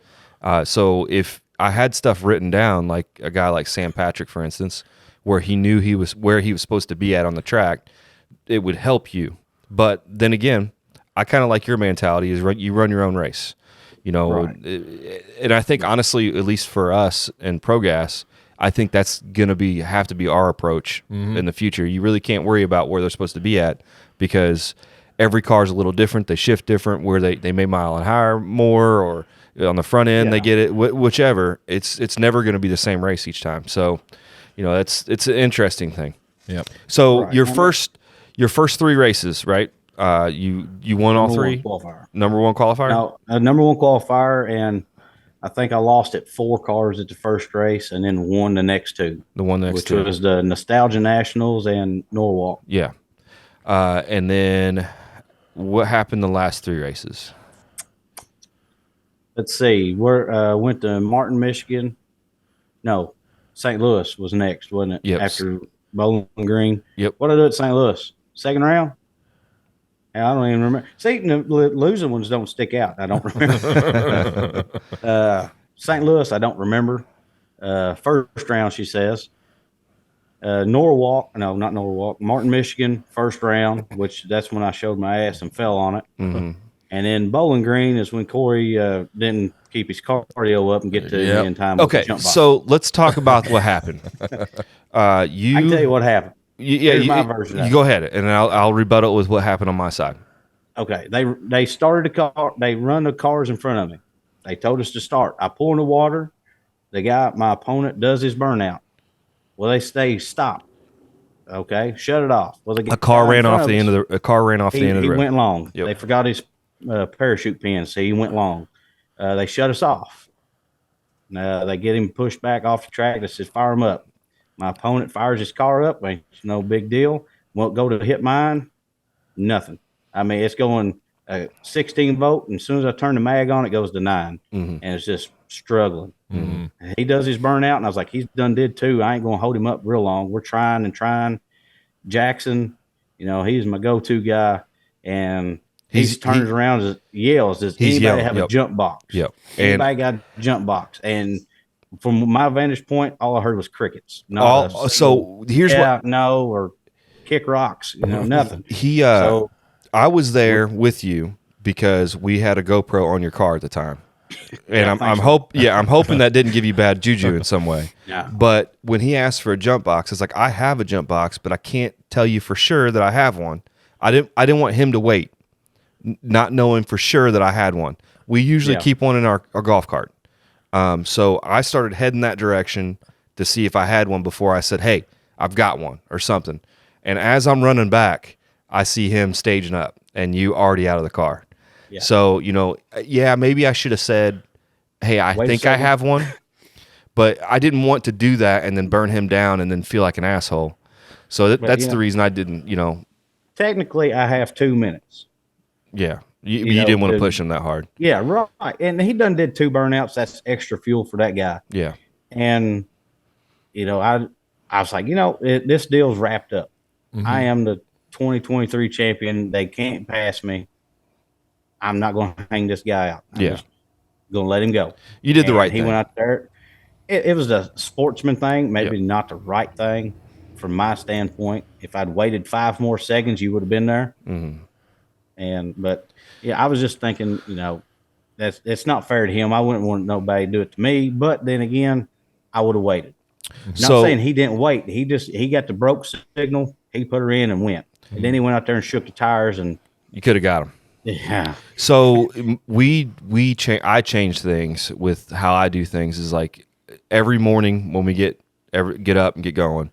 So if I had stuff written down, like a guy like Sam Patrick, for instance, where he knew where he was supposed to be at on the track, it would help you. But then again, I kind of like your mentality is you run your own race, Right. And I think honestly, at least for us and ProGas, I think that's gonna have to be our approach in the future. You really can't worry about where they're supposed to be at because every car is a little different. They shift different. Where they may mile and higher more, or on the front end they get it. Whichever, it's never going to be the same race each time. So, it's an interesting thing. Yep. So your first 3 races, right? You won all 3. Number 1 qualifier. No, number 1 qualifier, and I think I lost at 4 cars at the first race, and then won the next 2. Which was the Nostalgia Nationals and Norwalk. Yeah. And then what happened the last 3 races? Let's see. Went to Martin, Michigan. No, St. Louis was next, wasn't it? Yep. After Bowling Green. Yep. What did I do at St. Louis? Second round? I don't even remember. See, the losing ones don't stick out. I don't remember. St. Louis, I don't remember. First round, she says. Norwalk, no, not Norwalk. Martin, Michigan, first round, which that's when I showed my ass and fell on it. Mm-hmm. And then Bowling Green is when Corey didn't keep his cardio up and get to me in time. Okay, so let's talk about what happened. I can tell you what happened. Here's my version of you it. go ahead, and I'll rebuttal with what happened on my side. Okay, they started the car. They run the cars in front of me. They told us to start. I pour in the water. My opponent, does his burnout. Well, they say stop. Okay, shut it off. Well, a car ran off the end of the road. He went long. Yep. They forgot his parachute pin. See, he went long. They shut us off. They get him pushed back off the track. They says, fire him up. My opponent fires his car up. It's no big deal. Won't go to hit mine. Nothing. I mean, it's going 16 volt, and as soon as I turn the mag on, it goes to 9, and it's just struggling. He does his burnout, and I was like, he's done did too. I ain't going to hold him up real long. We're trying and trying. Jackson, he's my go-to guy, and he turns around and yells, does anybody have a jump box? Yep. Anybody got a jump box? And from my vantage point, all I heard was crickets. So here's what no, or kick rocks, nothing. I was there with you because we had a GoPro on your car at the time. And I'm hoping that didn't give you bad juju in some way. Yeah. But when he asked for a jump box, it's like, I have a jump box, but I can't tell you for sure that I have one. I didn't want him to wait, not knowing for sure that I had one. We usually keep one in our golf cart. So I started heading that direction to see if I had one before I said, hey, I've got one or something. And as I'm running back, I see him staging up and you already out of the car. Yeah. So, maybe I should have said, hey, I think I have one, but I didn't want to do that and then burn him down and then feel like an asshole. So that's the reason I didn't, Technically, I have 2 minutes. Yeah. You didn't want to push him that hard. Yeah, right. And he done did 2 burnouts. That's extra fuel for that guy. Yeah. And, I was like, this deal's wrapped up. I am the 2023 champion. They can't pass me. I'm not going to hang this guy out. I'm just going to let him go. You did the right thing. He went out there. It was a sportsman thing, maybe not the right thing from my standpoint. If I'd waited 5 more seconds, you would have been there. But I was just thinking, it's not fair to him. I wouldn't want nobody to do it to me. But then again, I would have waited. Not saying he didn't wait. He got the broke signal. He put her in and went. And then he went out there and shook the tires, and you could have got him. Yeah. So I change things with how I do things. Is like every morning when we get up and get going,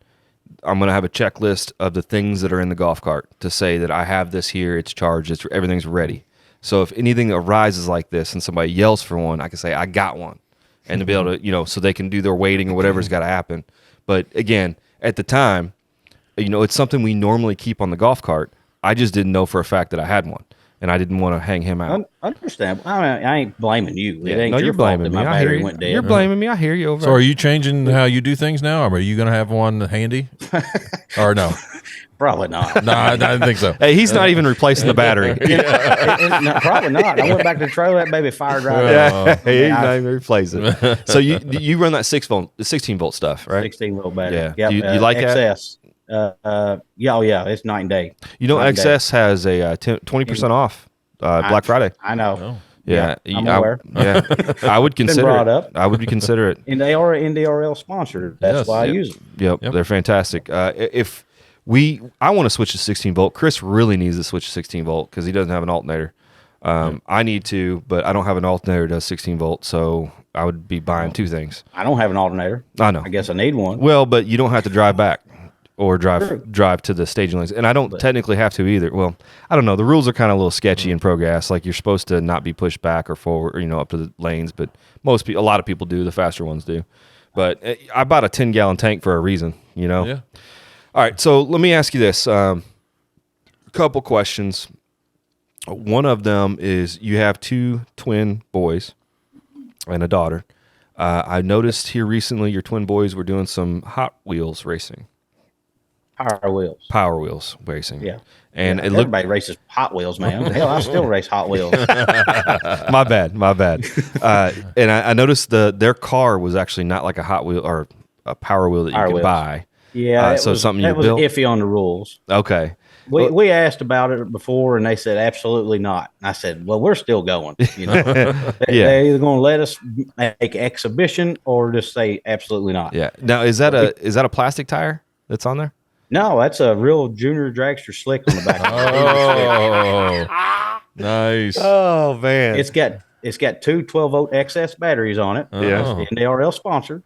I'm gonna have a checklist of the things that are in the golf cart to say that I have this here. It's charged. Everything's ready. So if anything arises like this and somebody yells for one, I can say I got one, and to be able to so they can do their waiting or whatever's got to happen. But again, at the time, it's something we normally keep on the golf cart. I just didn't know for a fact that I had one. And I didn't want to hang him out. Understand. I ain't blaming you. It ain't you're blaming me. I hear you. Went dead. You're blaming me. I hear you. So are you changing how you do things now? Or are you going to have one handy? Or no? Probably not. No, I didn't think so. Hey, he's not even replacing the battery. No, probably not. I went back to the trailer. That baby fired right up. He's not even replacing it. So you run that 16 volt stuff, right? 16 volt battery. Yeah. Yep. You like XS. It's night and day. XS has a 20% off Black Friday. I know. Oh. Yeah, I'm aware. I would consider it. Up. I would consider it. And they are an NDRL sponsor. That's why I use them. Yep, they're fantastic. I want to switch to 16 volt. Chris really needs to switch to 16 volt because he doesn't have an alternator. I need to, but I don't have an alternator that does 16 volt, so I would be buying 2 things. I don't have an alternator. I know. I guess I need one. Well, but you don't have to drive back or drive to the staging lanes. And I don't technically have to either. Well, I don't know. The rules are kind of a little sketchy in pro gas. Like you're supposed to not be pushed back or forward, up to the lanes, but a lot of people do. The faster ones do. But I bought a 10-gallon tank for a reason, Yeah. All right, so let me ask you this. A couple questions. One of them is you have 2 twin boys and a daughter. I noticed here recently your twin boys were doing some Hot Wheels racing. Power Wheels racing. Yeah. And everybody races Hot Wheels, man. Hell, I still race Hot Wheels. My bad. And I noticed their car was actually not like a Hot Wheel or a Power Wheel that you could buy. Yeah, so something you built? Iffy on the rules. Okay. We asked about it before, and they said absolutely not. And I said, well, we're still going. They're either going to let us make exhibition or just say absolutely not. Yeah. Now, is that a plastic tire that's on there? No, that's a real junior dragster slick on the back. Oh, nice. Oh man, it's got 2 12-volt XS batteries on it. Yeah, NDRL sponsored,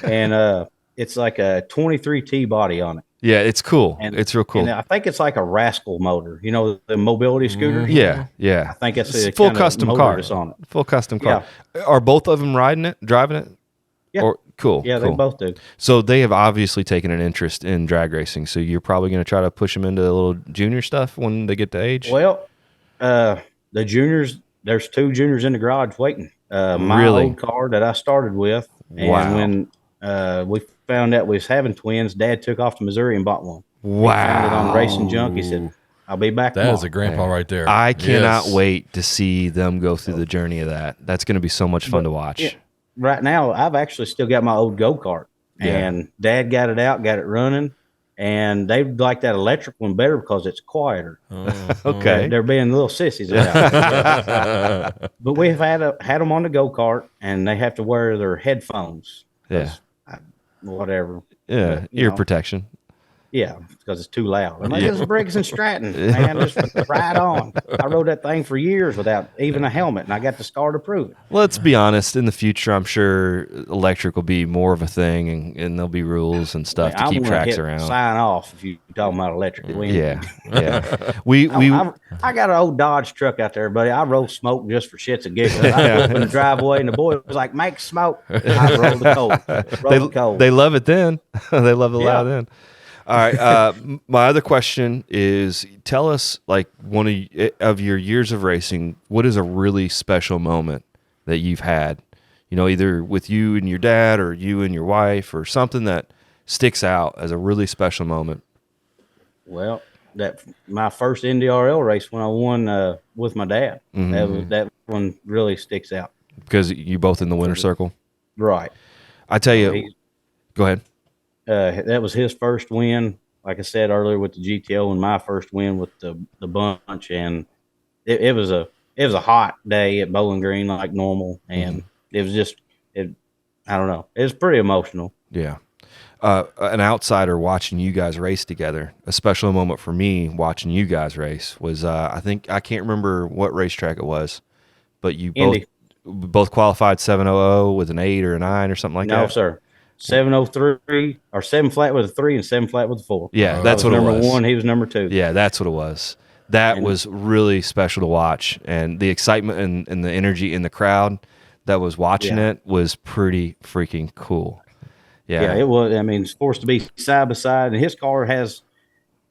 and it's like a 23T body on it. Yeah, it's cool. And it's real cool. And I think it's like a Rascal motor. You know, the mobility scooters. Yeah, yeah. I think it's a full kind of custom motor car. that's on it. Full custom car. Are both of them driving it? Yeah. Cool. Yeah, cool. they both do. So they have obviously taken an interest in drag racing. So you're probably going to try to push them into a little junior stuff when they get to age. Well, the juniors, there's 2 juniors in the garage waiting. My old car that I started with, and when we found out we was having twins, Dad took off to Missouri and bought one. Wow! He found it on Racing Junk. He said, "I'll be back." That is a grandpa right there. I cannot wait to see them go through the journey of that. That's going to be so much fun to watch. Yeah, right now, I've actually still got my old go-kart, and Dad got it out, got it running, and they like that electric one better because it's quieter. Okay, they're being little sissies about it. But we've had them on the go-kart, and they have to wear their headphones. Yeah, whatever. Yeah, but, ear protection. Yeah, because it's too loud. I'm like, it's Briggs and Stratton, man, just ride on. I rode that thing for years without even a helmet, and I got the scar to prove it. Let's be honest. In the future, I'm sure electric will be more of a thing, and there'll be rules and stuff to keep tracks around. Sign off if you're talking about electric. Yeah. I got an old Dodge truck out there, buddy. I roll smoke just for shits and giggles. I was in the driveway, and the boy was like, "Make smoke." I rolled the cold. They love it then. They love it loud then. All right. My other question is, tell us, like, one of your years of racing, what is a really special moment that you've had? You know, either with you and your dad, or you and your wife, or something that sticks out as a really special moment. Well, my first NDRL race when I won with my dad. That one really sticks out because you both in the winner's circle, right? I tell you, go ahead. That was his first win, like I said earlier, with the GTO, and my first win with the bunch. And it was a hot day at Bowling Green, like normal, and it was just I don't know, it was pretty emotional. Yeah. An outsider watching you guys race together, a special moment for me watching you guys race was I can't remember what racetrack it was, but you both qualified 700 with an 8 or a 9 or something like that. No, sir. 703 or 7 flat with a 3 and 7 flat with a 4. Yeah, that's what it was. Number 1, he was number 2. Yeah, that's what it was. That was really special to watch, and the excitement and the energy in the crowd that was watching it was pretty freaking cool. Yeah, it was. I mean, it's forced to be side by side, and his car has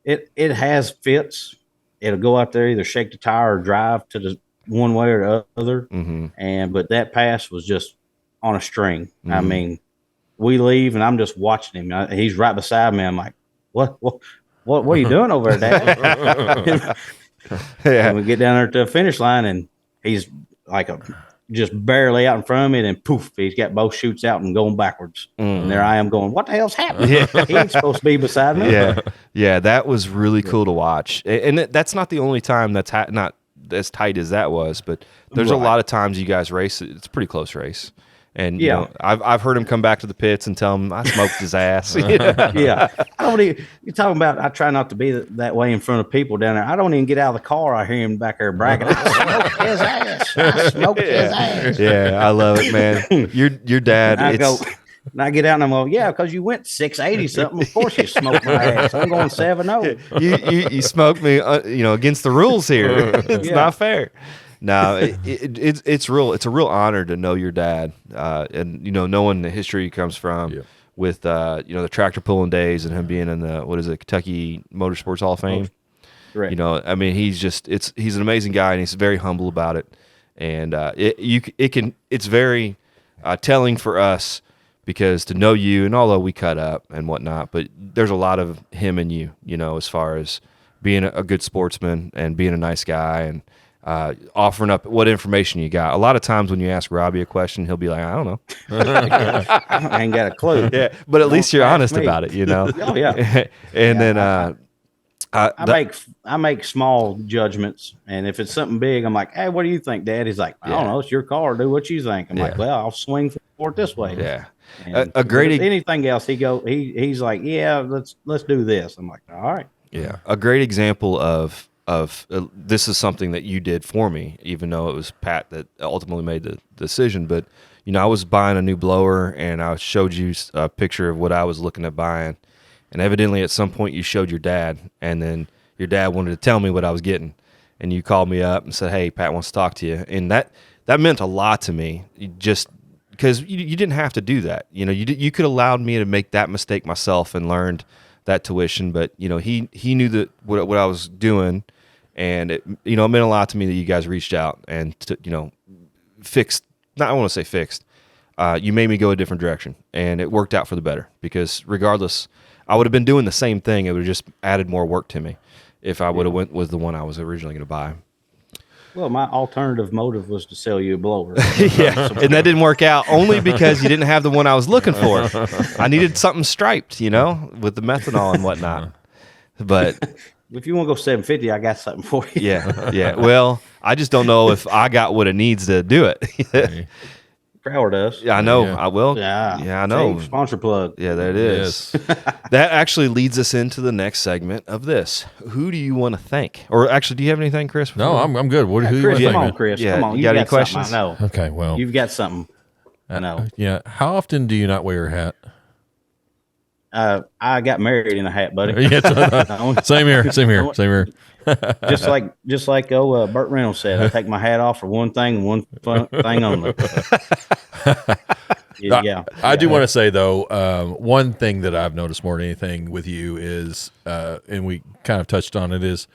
it has fits. It'll go out there, either shake the tire or drive to the one way or the other. But that pass was just on a string. I mean, we leave, and I'm just watching him. He's right beside me. I'm like, what are you doing over there, Dad? And we get down there to the finish line, and he's like just barely out in front of me, and then poof, he's got both chutes out and going backwards. And there I am going, what the hell's happening? He ain't supposed to be beside me. Yeah, that was really cool to watch. And that's not the only time that's not as tight as that was, but there's a lot of times you guys race. It's a pretty close race. And you know, I've heard him come back to the pits and tell him I smoked his ass. I don't even. You're talking about. I try not to be that way in front of people down there. I don't even get out of the car. I hear him back there bragging. I smoked his ass. I smoked his ass. Yeah, I love it, man. Your dad. And I get out and I'm going, yeah, because you went 680 something. Of course you smoked my ass. I'm going 7-0. You smoked me, against the rules here. It's not fair. No, it's real. It's a real honor to know your dad, and knowing the history he comes from with the tractor pulling days and him being in the Kentucky Motorsports Hall of Fame. Right. I mean, he's an amazing guy, and he's very humble about it. And it's very telling for us, because to know you, and although we cut up and whatnot, but there's a lot of him in you, as far as being a good sportsman and being a nice guy and offering up what information you got. A lot of times when you ask Robbie a question, he'll be like, I don't know. I ain't got a clue. Yeah, but at least you're honest about it, Oh, yeah. And then I make small judgments, and if it's something big, I'm like, hey, what do you think, Dad? He's like, I don't know, it's your car. Do what you think. I'm like, well, I'll swing for it this way. Yeah. A great anything else, he's like, yeah, let's do this. I'm like, all right. Yeah. A great example of this is something that you did for me, even though it was Pat that ultimately made the decision. But I was buying a new blower, and I showed you a picture of what I was looking at buying, And evidently at some point you showed your dad, and then your dad wanted to tell me what I was getting. And you called me up and said, hey, Pat wants to talk to you. And that meant a lot to me, just because you didn't have to do that. You know, you could have allowed me to make that mistake myself and learned that tuition. But, you know, he knew that what I was doing, and it meant a lot to me that you guys reached out and, fixed, not I want to say fixed, you made me go a different direction. And it worked out for the better, because regardless, I would have been doing the same thing. It would have just added more work to me if I would have went with the one I was originally going to buy. Well, my alternative motive was to sell you a blower. Yeah, and that didn't work out only because you didn't have the one I was looking for. I needed something striped, with the methanol and whatnot. But if you want to go 750, I got something for you. Yeah. Well, I just don't know if I got what it needs to do it. Crowder does. Yeah, I know. Yeah. I will. Yeah, I know. Hey, sponsor plug. Yeah, there it is. That actually leads us into the next segment of this. Who do you want to thank? Or actually, do you have anything, Chris? No, I'm good. Who Chris, you want to come thank? on, Chris. Yeah, Come on. you got any something, questions? I know. Okay, well, You've got something. I know. yeah. How often do you not wear a hat? I got married in a hat, buddy. Yeah, same here. just like Burt Reynolds said, I take my hat off for one thing and one thing only. Yeah. I do want to say though, one thing that I've noticed more than anything with you is, and we kind of touched on it, is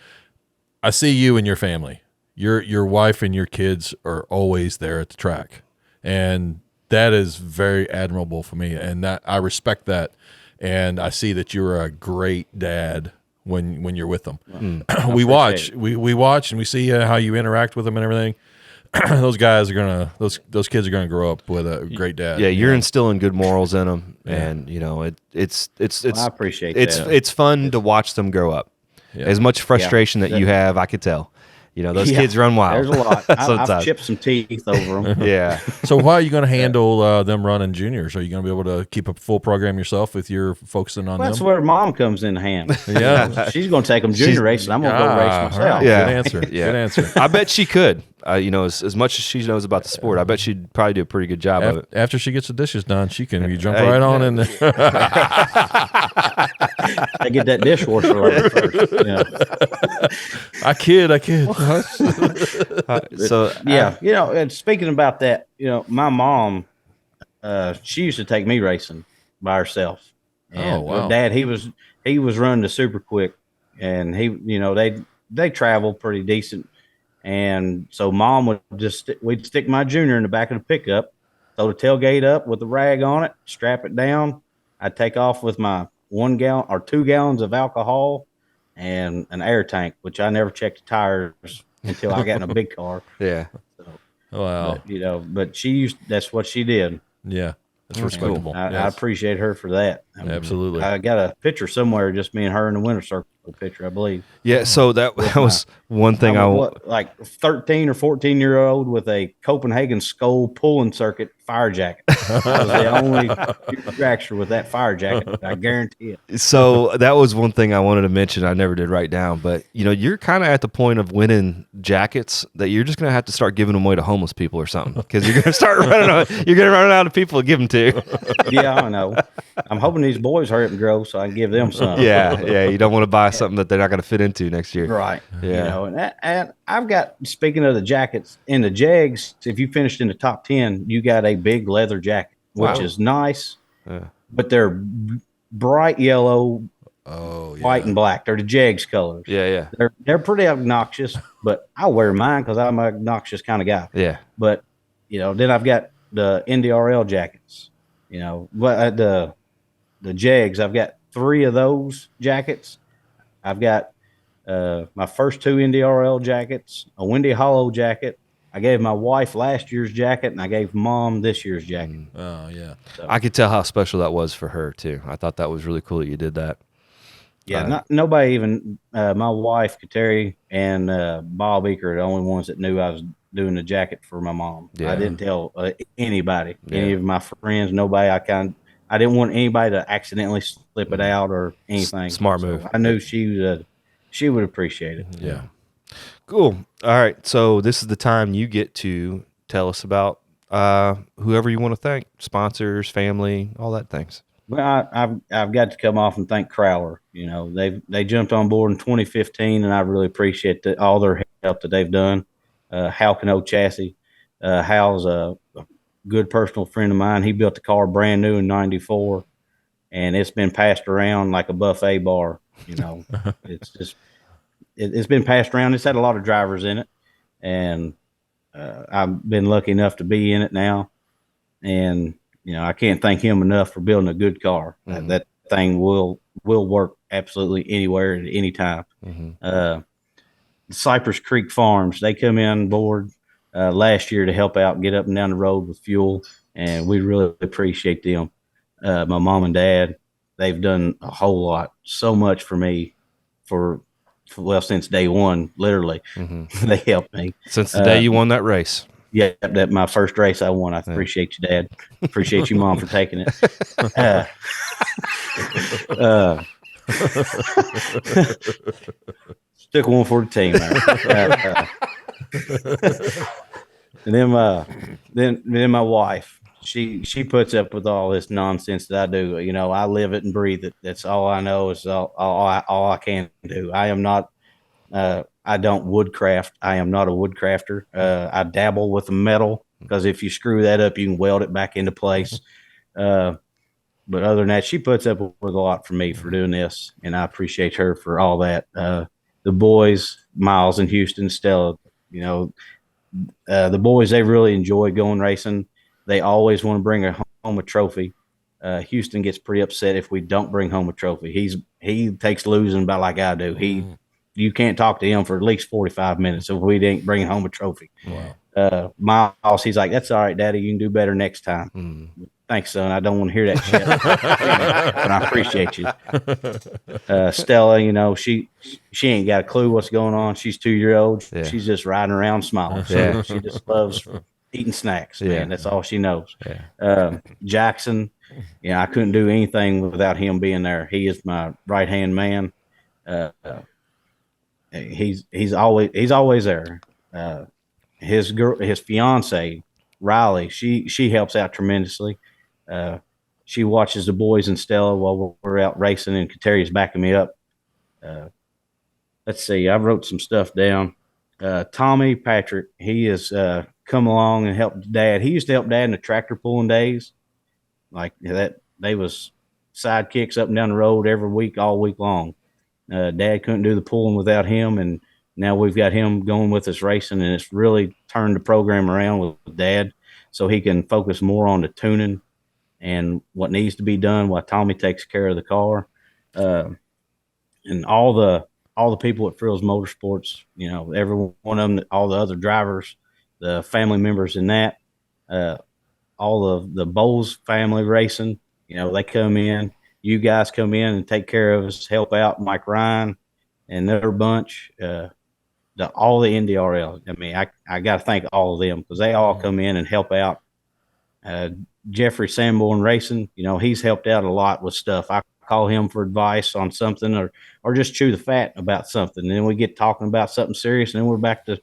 I see you and your family. Your wife and your kids are always there at the track, and that is very admirable for me, and that I respect that, and I see that you're a great dad when you're with them. We watch and we see how you interact with them and everything. Those kids are gonna grow up with a great dad. Yeah, you're instilling good morals in them, and it's I appreciate that. It's fun to watch them grow up. Yeah. As much frustration that you have, I could tell. Those kids run wild. There's a lot. I've chipped some teeth over them. Yeah. So how are you going to handle them running juniors? Are you going to be able to keep a full program yourself if you're focusing on That's them? where mom comes in hand. Yeah. She's going to take them junior racing. I'm going to go race myself. Right. Yeah. Good answer. Yeah. Good answer. I bet she could. As much as she knows about the sport, I bet she'd probably do a pretty good job of it. After she gets the dishes done, she can jump right on in there. I get that dishwasher on first. I kid. So And speaking about that, my mom, she used to take me racing by herself. And wow. Dad, he was running the super quick, and they travel pretty decent. And so mom would we'd stick my junior in the back of the pickup, throw the tailgate up with a rag on it, strap it down. I'd take off with my 1 gallon or 2 gallons of alcohol and an air tank, which I never checked the tires until I got in a big car. yeah. Wow. But that's what she did. Yeah. That's respectable. I appreciate her for that. Absolutely. I got a picture somewhere, just me and her in the winter circle picture, I believe. Yeah. So that was one thing like 13 or 14-year-old with a Copenhagen skull pulling circuit fire jacket. I was the only manufacturer with that fire jacket. I guarantee it. So that was one thing I wanted to mention. I never did write down, but you're kind of at the point of winning jackets that you're just going to have to start giving them away to homeless people or something, because you're going to start running out of people to give them to. Yeah, I know. I'm hoping these boys hurry up and grow so I can give them some. Yeah. You don't want to buy something that they're not going to fit into next year. Right. Yeah. And I've got, speaking of the jackets, in the Jegs, if you finished in the top 10, you got a big leather jacket, which is nice. Yeah. But they're bright yellow, white and black. They're the Jegs colors. Yeah. They're pretty obnoxious, but I wear mine because I'm an obnoxious kind of guy. Yeah. But, then I've got the NDRL jackets, but the Jegs, I've got 3 of those jackets. I've got my first 2 NDRL jackets, a Windy Hollow jacket. I gave my wife last year's jacket, and I gave mom this year's jacket. Oh, yeah. So, I could tell how special that was for her, too. I thought that was really cool that you did that. Yeah, nobody even, my wife, Kateri, and Bob Eaker are the only ones that knew I was doing the jacket for my mom. Yeah. I didn't tell anybody, any of my friends, nobody. I didn't want anybody to accidentally slip it out or anything. Smart move. I knew she would appreciate it. Yeah. Cool. All right. So this is the time you get to tell us about whoever you want to thank, sponsors, family, all that things. Well, I've got to come off and thank Crowler. You know, they jumped on board in 2015, and I really appreciate all their help that they've done. Hal Cano Chassis, Hal's a good personal friend of mine. He built the car brand new in '94, and it's been passed around like a buffet bar. You know, it's just it's been passed around. It's had a lot of drivers in it, and I've been lucky enough to be in it now, and you know, I can't thank him enough for building a good car. That thing will work absolutely anywhere at any time. Cypress Creek Farms, they come in board last year to help out and get up and down the road with fuel, and we really appreciate them. My mom and dad, they've done a whole lot, so much for me for well, since day one, literally. They helped me. Since the day you won that race. Yeah, that my first race I won. I appreciate you, Dad. Appreciate you, Mom, for taking it. Took one for the team. And then my wife, she puts up with all this nonsense that I do. You know, I live it and breathe it. That's all I know. Is all I can do. I am not. I don't woodcraft. I am not a woodcrafter. I dabble with the metal because if you screw that up, you can weld it back into place. But other than that, she puts up with a lot for me for doing this, and I appreciate her for all that. The boys, Miles and Houston, Stella, you know, the boys, they really enjoy going racing. They always want to bring home a trophy. Houston gets pretty upset if we don't bring home a trophy. He takes losing about like I do. You can't talk to him for at least 45 minutes if we didn't bring home a trophy. Wow. Miles, he's like, that's all right, Daddy. You can do better next time. Thanks, son. I don't want to hear that shit. But I appreciate you. Stella, you know, she ain't got a clue what's going on. She's 2-year-old. Yeah. She's just riding around smiling. Yeah. She just loves eating snacks, man. Yeah. That's all she knows. Yeah. Jackson, I couldn't do anything without him being there. He is my right-hand man. He's always there. His fiance, Riley, she helps out tremendously. She watches the boys and Stella while we're out racing, and Kateria's backing me up. Let's see, I wrote some stuff down. Tommy Patrick, he has come along and helped Dad. He used to help Dad in the tractor pulling days, like that. They was sidekicks up and down the road every week, all week long. Dad couldn't do the pulling without him, and now we've got him going with us racing, and it's really turned the program around with Dad, so he can focus more on the tuning and what needs to be done while Tommy takes care of the car. And all the people at Freels Motorsports, you know, every one of them, all the other drivers, the family members in that, all of the Bowles family racing, you know, they come in. You guys come in and take care of us, help out Mike Ryan and their bunch, all the NDRL. I mean, I got to thank all of them because they all come in and help out. Jeffrey Sanborn Racing, you know, he's helped out a lot with stuff. I call him for advice on something or just chew the fat about something. And then we get talking about something serious, and then we're back to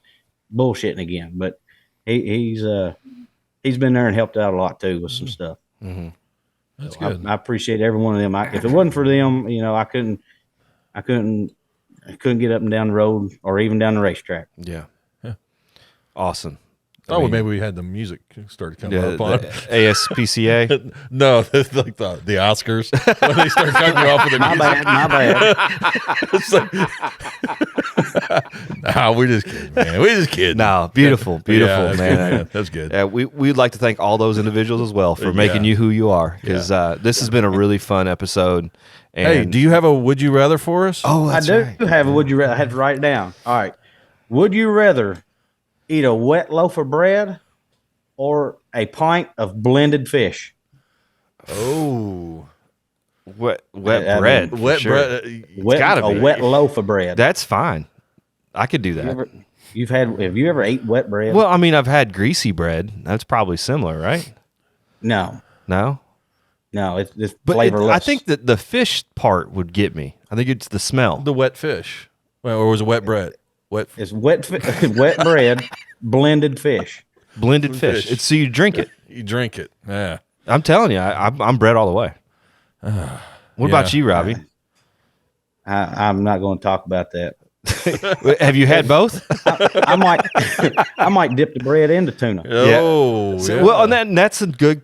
bullshitting again. But he's been there and helped out a lot too with some stuff. Mm-hmm. That's so good. I appreciate every one of them. If it wasn't for them, you know, I couldn't get up and down the road or even down the racetrack. Yeah. Awesome. Well, maybe we had the music started coming up on ASPCA. No, like the Oscars when they start cutting off with the music. My bad. No, we're just kidding, man. We're just kidding. No, beautiful, Yeah, man. that's good, man. That's good. We'd like to thank all those individuals as well for making you who you are, because this has been a really fun episode. And hey, do you have a would you rather for us? Oh, I do have a would you rather. I had to write it down. All right. Would you rather eat a wet loaf of bread or a pint of blended fish? Oh, wet bread. Wet bread. It's gotta be a wet loaf of bread. That's fine. I could do that. Have you ever ate wet bread? Well, I mean, I've had greasy bread. That's probably similar, right? No, it's flavorless. I think that the fish part would get me. I think it's the smell. The wet fish, or was it wet bread? It's wet bread, blended fish. Blended fish. It's so you drink it. You drink it. Yeah. I'm telling you, I'm bread all the way. What about you, Robbie? I'm not going to talk about that. Have you had both? I might dip the bread into tuna. Oh, So, yeah. well, and that's a good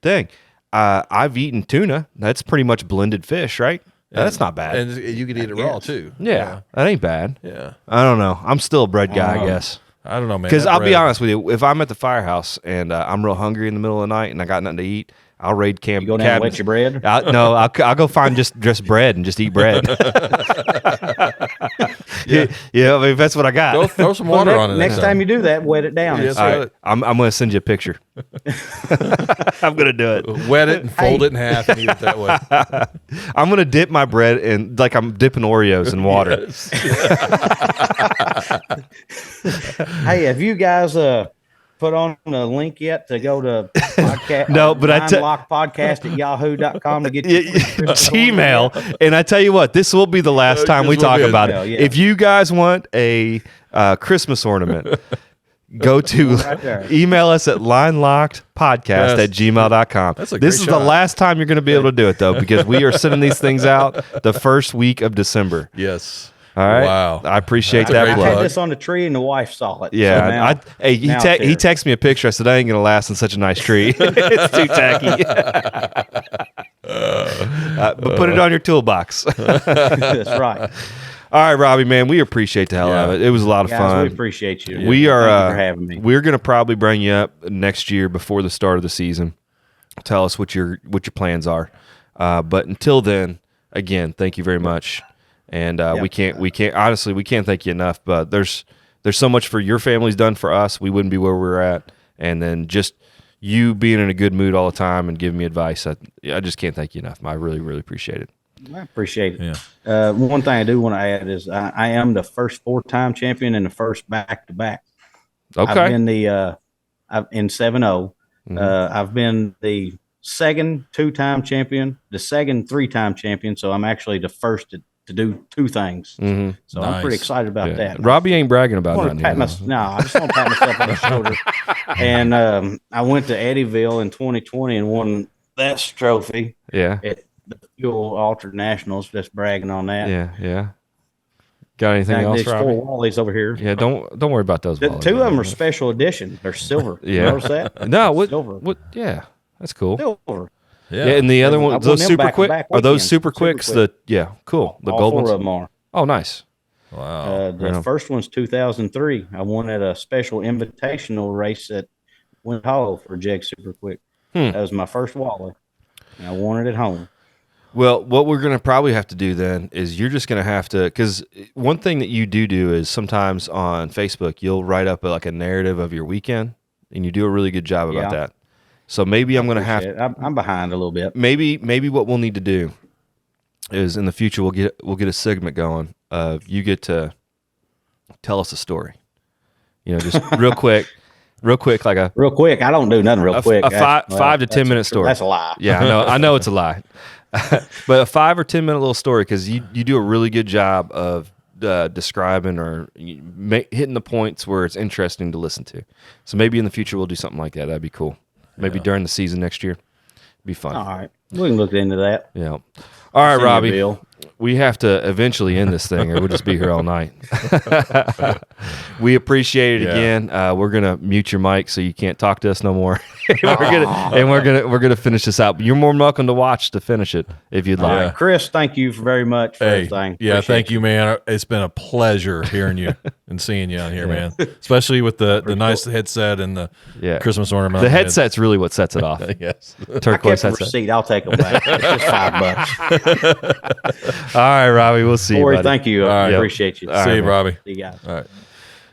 thing. I've eaten tuna. That's pretty much blended fish, right? That's not bad. And you can eat it raw too. Yeah, that ain't bad. Yeah. I don't know. I'm still a bread guy, I guess. I don't know, man. Because That I'll be bread- honest with you, if I'm at the firehouse and I'm real hungry in the middle of the night and I got nothing to eat, I'll raid camp. You go down and wet your bread? No, I'll go find just bread and just eat bread. yeah, I mean, that's what I got. Go throw some water on it. Next time you do that, wet it down. Yes, All right, I'm going to send you a picture. I'm going to do it. Wet it and fold it in half and eat it that way. I'm going to dip my bread in, like I'm dipping Oreos in water. Hey, have you guys put on a link yet to go to podcast? No, but lockpodcast at yahoo.com to get your Gmail. And I tell you what, this will be the last time we this will talk be about it. it. Yeah. If you guys want a Christmas ornament, go to there. email us at linelockedpodcast@gmail.com. That's a This great is shot. the last time you're going to be able to do it, though, because we are sending these things out the first week of December. Yes. All right. Wow. I appreciate That's a that great I plug. had this on the tree and the wife saw it. Yeah, So now, he now it's here. texted me a picture. I said, I ain't gonna last in such a nice tree. It's too tacky. But put it on your toolbox. That's right. All right, Robbie, man, we appreciate the hell out of it. It was a lot of Guys, fun. we appreciate you. We are. Thank you for having me. We're gonna probably bring you up next year before the start of the season. Tell us what your plans are. But until then, again, thank you very much. And we can't honestly, we can't thank you enough. But there's so much for your family's done for us. We wouldn't be where we're at. And then just you being in a good mood all the time and giving me advice. I just can't thank you enough. I really, really appreciate it. I appreciate it. Yeah. One thing I do want to add is I am the first 4-time champion and the first back-to-back. Okay. I've been in 7-0. I've been the second 2-time champion, the second 3-time champion. So I'm actually the first to do 2 things. Mm-hmm. So I'm pretty excited about that. Robbie ain't bragging about I nothing. just want to pat myself on the shoulder. And I went to Eddyville in 2020 and won that trophy Yeah. at the Fuel Ultra Nationals. Just bragging on that. Yeah. Got anything else, There's 4 Robbie? Wallies over here. Yeah, don't worry about those. The, Wallies, 2 of them man. are special edition. They're silver. Yeah. You notice that? No, what? Silver. What? Yeah, that's cool. Silver. Yeah, and the other I one, won those them super quick. back-to-back Are those weekends. super Super quicks? quick. Cool. The All gold 4 ones. of them are. Oh, nice. Wow. The Yeah. first one's 2003. I won at a special invitational race at Wind Hollow for Jeg Super Quick. That was my first Wally. And I won it at home. Well, what we're going to probably have to do then is you're just going to have to, because one thing that you do is sometimes on Facebook, you'll write up like a narrative of your weekend, and you do a really good job about Yeah. that. So maybe I'm going to have, I'm behind a little bit. maybe what we'll need to do is in the future we'll get a segment going of you get to tell us a story. You know, just real quick, like a Real quick. I don't do nothing real quick. a That's- 5 to 10 that's minute story. That's a lie. Yeah, I know it's a lie. But a 5 or 10 minute little story, because you do a really good job of describing or hitting the points where it's interesting to listen to. So maybe in the future we'll do something like that. That'd be cool. Maybe during the season next year. Be fun. All right. We can look into that. Yeah. All right, Send you a Robbie. bill. We have to eventually end this thing, or we'll just be here all night. We appreciate it Yeah. again. We're gonna mute your mic so you can't talk to us no more. we're gonna finish this out. But you're more than welcome to watch to finish it if you'd All like. right. Chris, thank you very much for Hey, everything. yeah, Appreciate thank you, man. It's been a pleasure hearing you and seeing you on here, man. Especially with the nice headset and the Yeah. Christmas ornament. The headset's really what sets it off. Yes. I Turquoise kept the headset. receipt. I'll take them back. It's just $5. All right, Robbie. We'll see you. Corey, buddy. thank you. I right. appreciate you. See you, Robbie. See you guys. All right.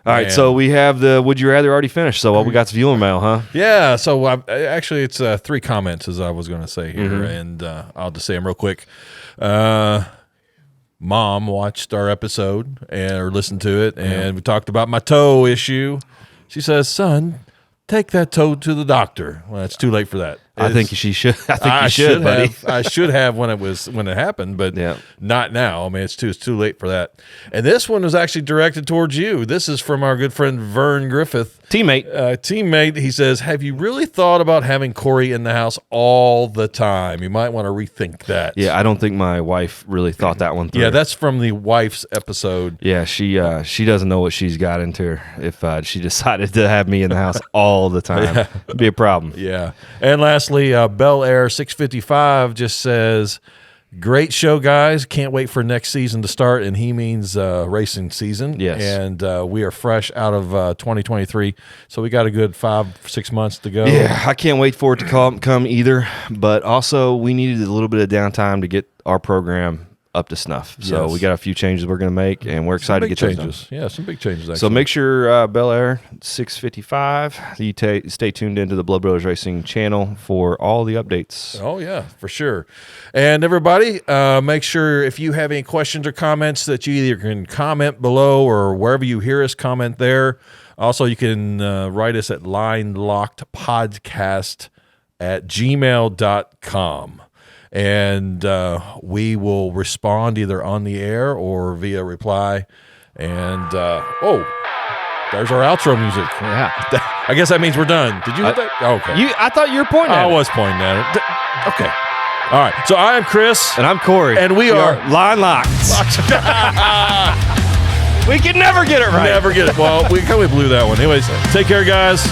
All right, so we have the Would You Rather already finished. So we got some viewer mail, huh? Yeah, so actually it's 3 comments as I was going to say here, and I'll just say them real quick. Mom watched our episode or listened to it, and we talked about my toe issue. She says, "Son, take that toe to the doctor." Well, it's too late for that. I think she should. I think you should, buddy. I should have when it happened, but not now. I mean, it's too late for that. And this one was actually directed towards you. This is from our good friend Vern Griffith, teammate. He says, "Have you really thought about having Corey in the house all the time? You might want to rethink that." Yeah, I don't think my wife really thought that one through. Yeah, that's from the wife's episode. Yeah, she doesn't know what she's got into her if she decided to have me in the house all the time. It'd be a problem. Yeah. And lastly, Bel Air 655 just says, "Great show, guys. Can't wait for next season to start." And he means racing season. Yes. And we are fresh out of 2023. So we got a good 5-6 months to go. Yeah, I can't wait for it to come either. But also, we needed a little bit of downtime to get our program up to snuff. So we got a few changes we're going to make, and we're excited to get changes. those done. Yeah, some big changes, actually. So make sure, Bel Air 655, you stay tuned into the Blood Brothers Racing channel for all the updates. Oh, yeah, for sure. And everybody, make sure if you have any questions or comments that you either can comment below or wherever you hear us, comment there. Also, you can write us at linelockedpodcast@gmail.com. And we will respond either on the air or via reply. And there's our outro music. Yeah, I guess that means we're done. Did you hit that? Okay. I thought you were pointing at it. I was pointing at it. Okay. All right. So I am Chris. And I'm Corey. And we are Line Locked. We can never get it right. Never get it. Well, we kind of blew that one. Anyways, take care, guys.